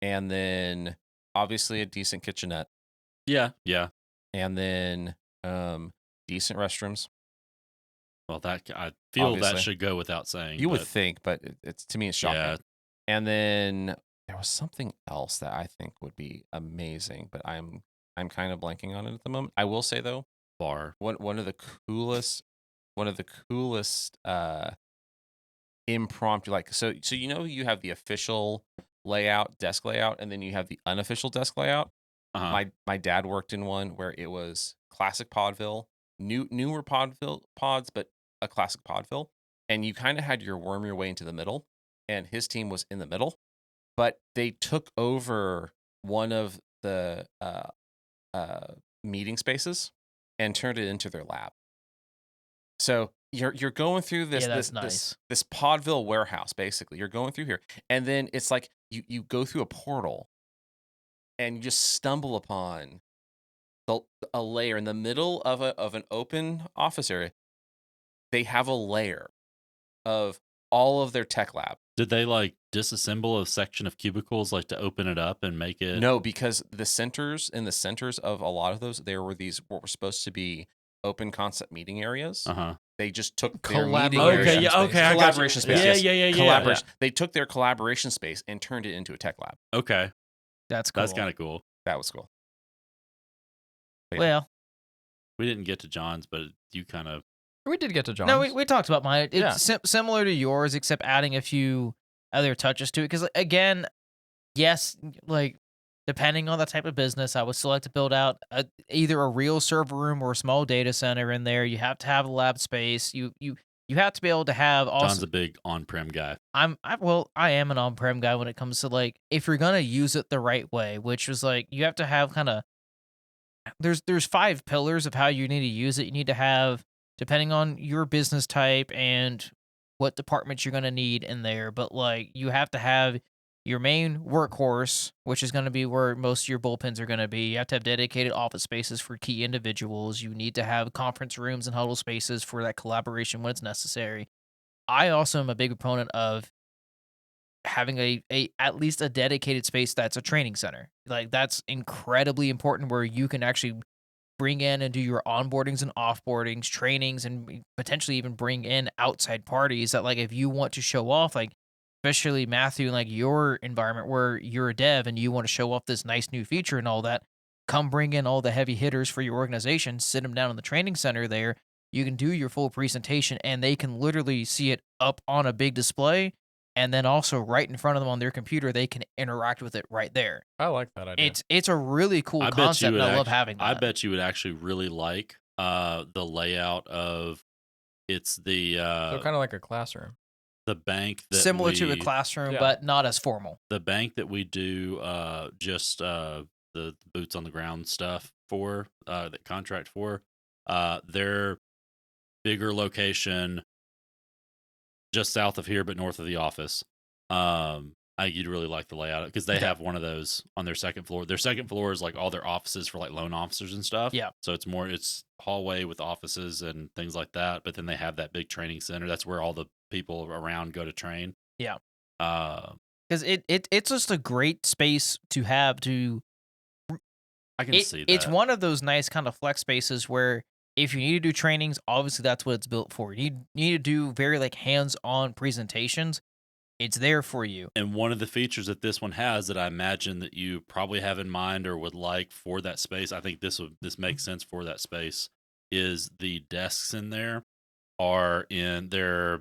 Speaker 3: and then obviously a decent kitchenette,
Speaker 2: Yeah.
Speaker 3: and then decent restrooms.
Speaker 2: Well, I feel
Speaker 3: Obviously.
Speaker 2: that should go without saying.
Speaker 3: You would
Speaker 2: but
Speaker 3: think, but it's to me it's shocking.
Speaker 2: Yeah.
Speaker 3: And then there was something else that I think would be amazing, but I'm kind of blanking on it at the moment. I will say though,
Speaker 2: bar.
Speaker 3: one of the coolest impromptu, so you have the official desk layout, and then you have the unofficial desk layout.
Speaker 2: Uh-huh.
Speaker 3: My dad worked in one where it was classic Podville, newer Podville pods, but a classic Podville, and you kind of had worm your way into the middle, and his team was in the middle, but they took over one of the meeting spaces and turned it into their lab. So you're going through this
Speaker 1: that's nice.
Speaker 3: this Podville warehouse, basically. You're going through here, and then it's like you go through a portal, and you just stumble upon a layer in the middle of an open office area. They have a layer of all of their tech lab.
Speaker 2: Did they disassemble a section of cubicles to open it up and make it?
Speaker 3: No, because the centers of a lot of those, there were what were supposed to be open concept meeting areas.
Speaker 2: Uh-huh.
Speaker 3: They just took their meeting
Speaker 5: Collaboration
Speaker 3: area.
Speaker 5: space.
Speaker 2: I got you.
Speaker 3: Collaboration space.
Speaker 2: Yeah,
Speaker 3: yes.
Speaker 2: yeah.
Speaker 3: Collaboration. They took their collaboration space and turned it into a tech lab.
Speaker 2: Okay.
Speaker 1: That's cool.
Speaker 2: That's kind of cool.
Speaker 3: That was cool. Yeah.
Speaker 1: Well,
Speaker 2: We didn't get to John's, but you kind of.
Speaker 5: We did get to John's.
Speaker 1: no, we talked about mine.
Speaker 5: Yeah.
Speaker 1: It's similar to yours, except adding a few other touches to it. Because again, yes, depending on the type of business, I would still like to build out either a real server room or a small data center in there. You have to have a lab space. You have to be able to have
Speaker 2: John's
Speaker 1: also.
Speaker 2: a big on-prem guy.
Speaker 1: I am an on-prem guy when it comes to like if you're gonna use it the right way, which is like you have to have kind of there's 5 pillars of how you need to use it. You need to have depending on your business type and what departments you're gonna need in there, but like you have to have your main workhorse, which is gonna be where most of your bullpens are gonna be. You have to have dedicated office spaces for key individuals. You need to have conference rooms and huddle spaces for that collaboration when it's necessary. I also am a big proponent of having a at least a dedicated space that's a training center. Like that's incredibly important where you can actually bring in and do your onboardings and offboardings, trainings, and potentially even bring in outside parties that like if you want to show off, like especially Matthew, in like your environment where you're a dev and you want to show off this nice new feature and all that, come bring in all the heavy hitters for your organization, sit them down in the training center there. You can do your full presentation and they can literally see it up on a big display. And then also right in front of them on their computer, they can interact with it right there.
Speaker 5: I like that idea.
Speaker 1: It's a really cool
Speaker 2: I bet
Speaker 1: concept,
Speaker 2: you
Speaker 1: and
Speaker 2: would
Speaker 1: I love having that.
Speaker 2: I bet you would actually really like the layout of it's the
Speaker 5: so kind of like a classroom.
Speaker 2: the bank that
Speaker 1: Similar to a
Speaker 2: we-
Speaker 1: classroom,
Speaker 5: Yeah.
Speaker 1: but not as formal.
Speaker 2: the bank that we do just the boots on the ground stuff for that contract for their bigger location just south of here but north of the office. I think you'd really like the layout because they have one of those on their second floor. Their second floor is like all their offices for like loan officers and stuff.
Speaker 1: Yeah.
Speaker 2: So it's hallway with offices and things like that. But then they have that big training center. That's where all the people around go to train.
Speaker 1: Yeah.
Speaker 2: Uh,
Speaker 1: Because it's just a great space to have to.
Speaker 2: I can see that.
Speaker 1: It's one of those nice kind of flex spaces where if you need to do trainings, obviously that's what it's built for. You need to do very like hands-on presentations. It's there for you.
Speaker 2: And one of the features that this one has that I imagine that you probably have in mind or would like for that space, I think this makes sense for that space, is the desks in there are in their,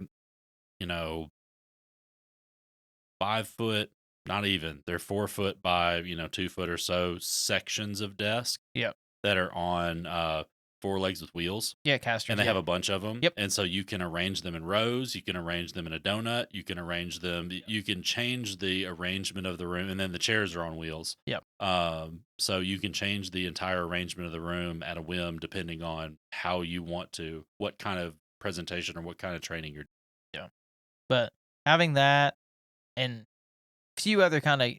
Speaker 2: 5 foot, not even, they're 4 foot by, 2 foot or so sections of desk.
Speaker 1: Yep.
Speaker 2: That are on 4 legs with wheels.
Speaker 1: Yeah, casters.
Speaker 2: And they have a bunch of them.
Speaker 1: Yep.
Speaker 2: And so you can arrange them in rows. You can arrange them in a donut. You can arrange them. You can change the arrangement of the room. And then the chairs are on wheels.
Speaker 1: Yep.
Speaker 2: So you can change the entire arrangement of the room at a whim, depending on how you want to, what kind of presentation or what kind of training you're doing.
Speaker 1: But having that and a few other kind of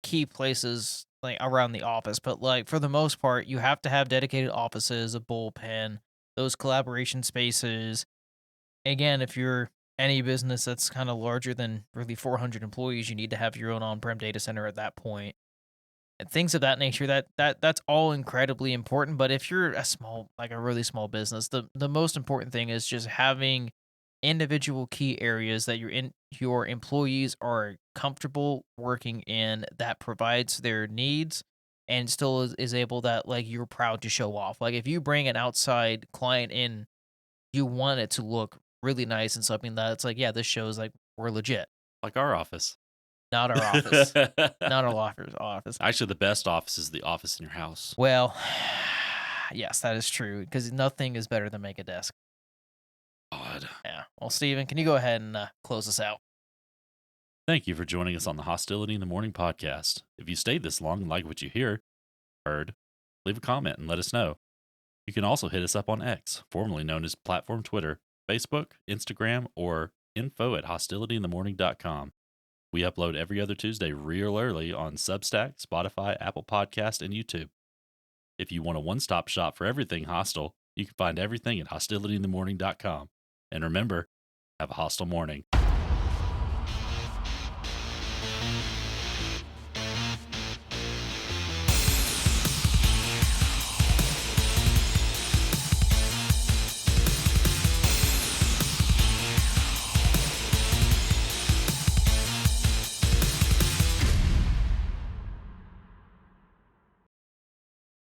Speaker 1: key places like around the office, but like for the most part, you have to have dedicated offices, a bullpen, those collaboration spaces. Again, if you're any business that's kind of larger than really 400 employees, you need to have your own on-prem data center at that point. And things of that nature, that's all incredibly important. But if you're a really small business, the most important thing is just having individual key areas that your employees are comfortable working in that provides their needs and still is able that like you're proud to show off. Like if you bring an outside client in, you want it to look really nice and something that it's like, yeah, this shows like we're legit.
Speaker 2: Like our office.
Speaker 1: Not our office. Not our office.
Speaker 2: Actually, the best office is the office in your house.
Speaker 1: Well, yes, that is true because nothing is better than make a desk.
Speaker 2: God.
Speaker 1: Yeah. Well, Steven, can you go ahead and close us out?
Speaker 2: Thank you for joining us on the Hostility in the Morning podcast. If you stayed this long and like what you heard, leave a comment and let us know. You can also hit us up on X, formerly known as Platform Twitter, Facebook, Instagram, or info@hostilityinthemorning.com. We upload every other Tuesday real early on Substack, Spotify, Apple Podcast, and YouTube. If you want a one-stop shop for everything hostile, you can find everything at hostilityinthemorning.com. And remember, have a hostile morning.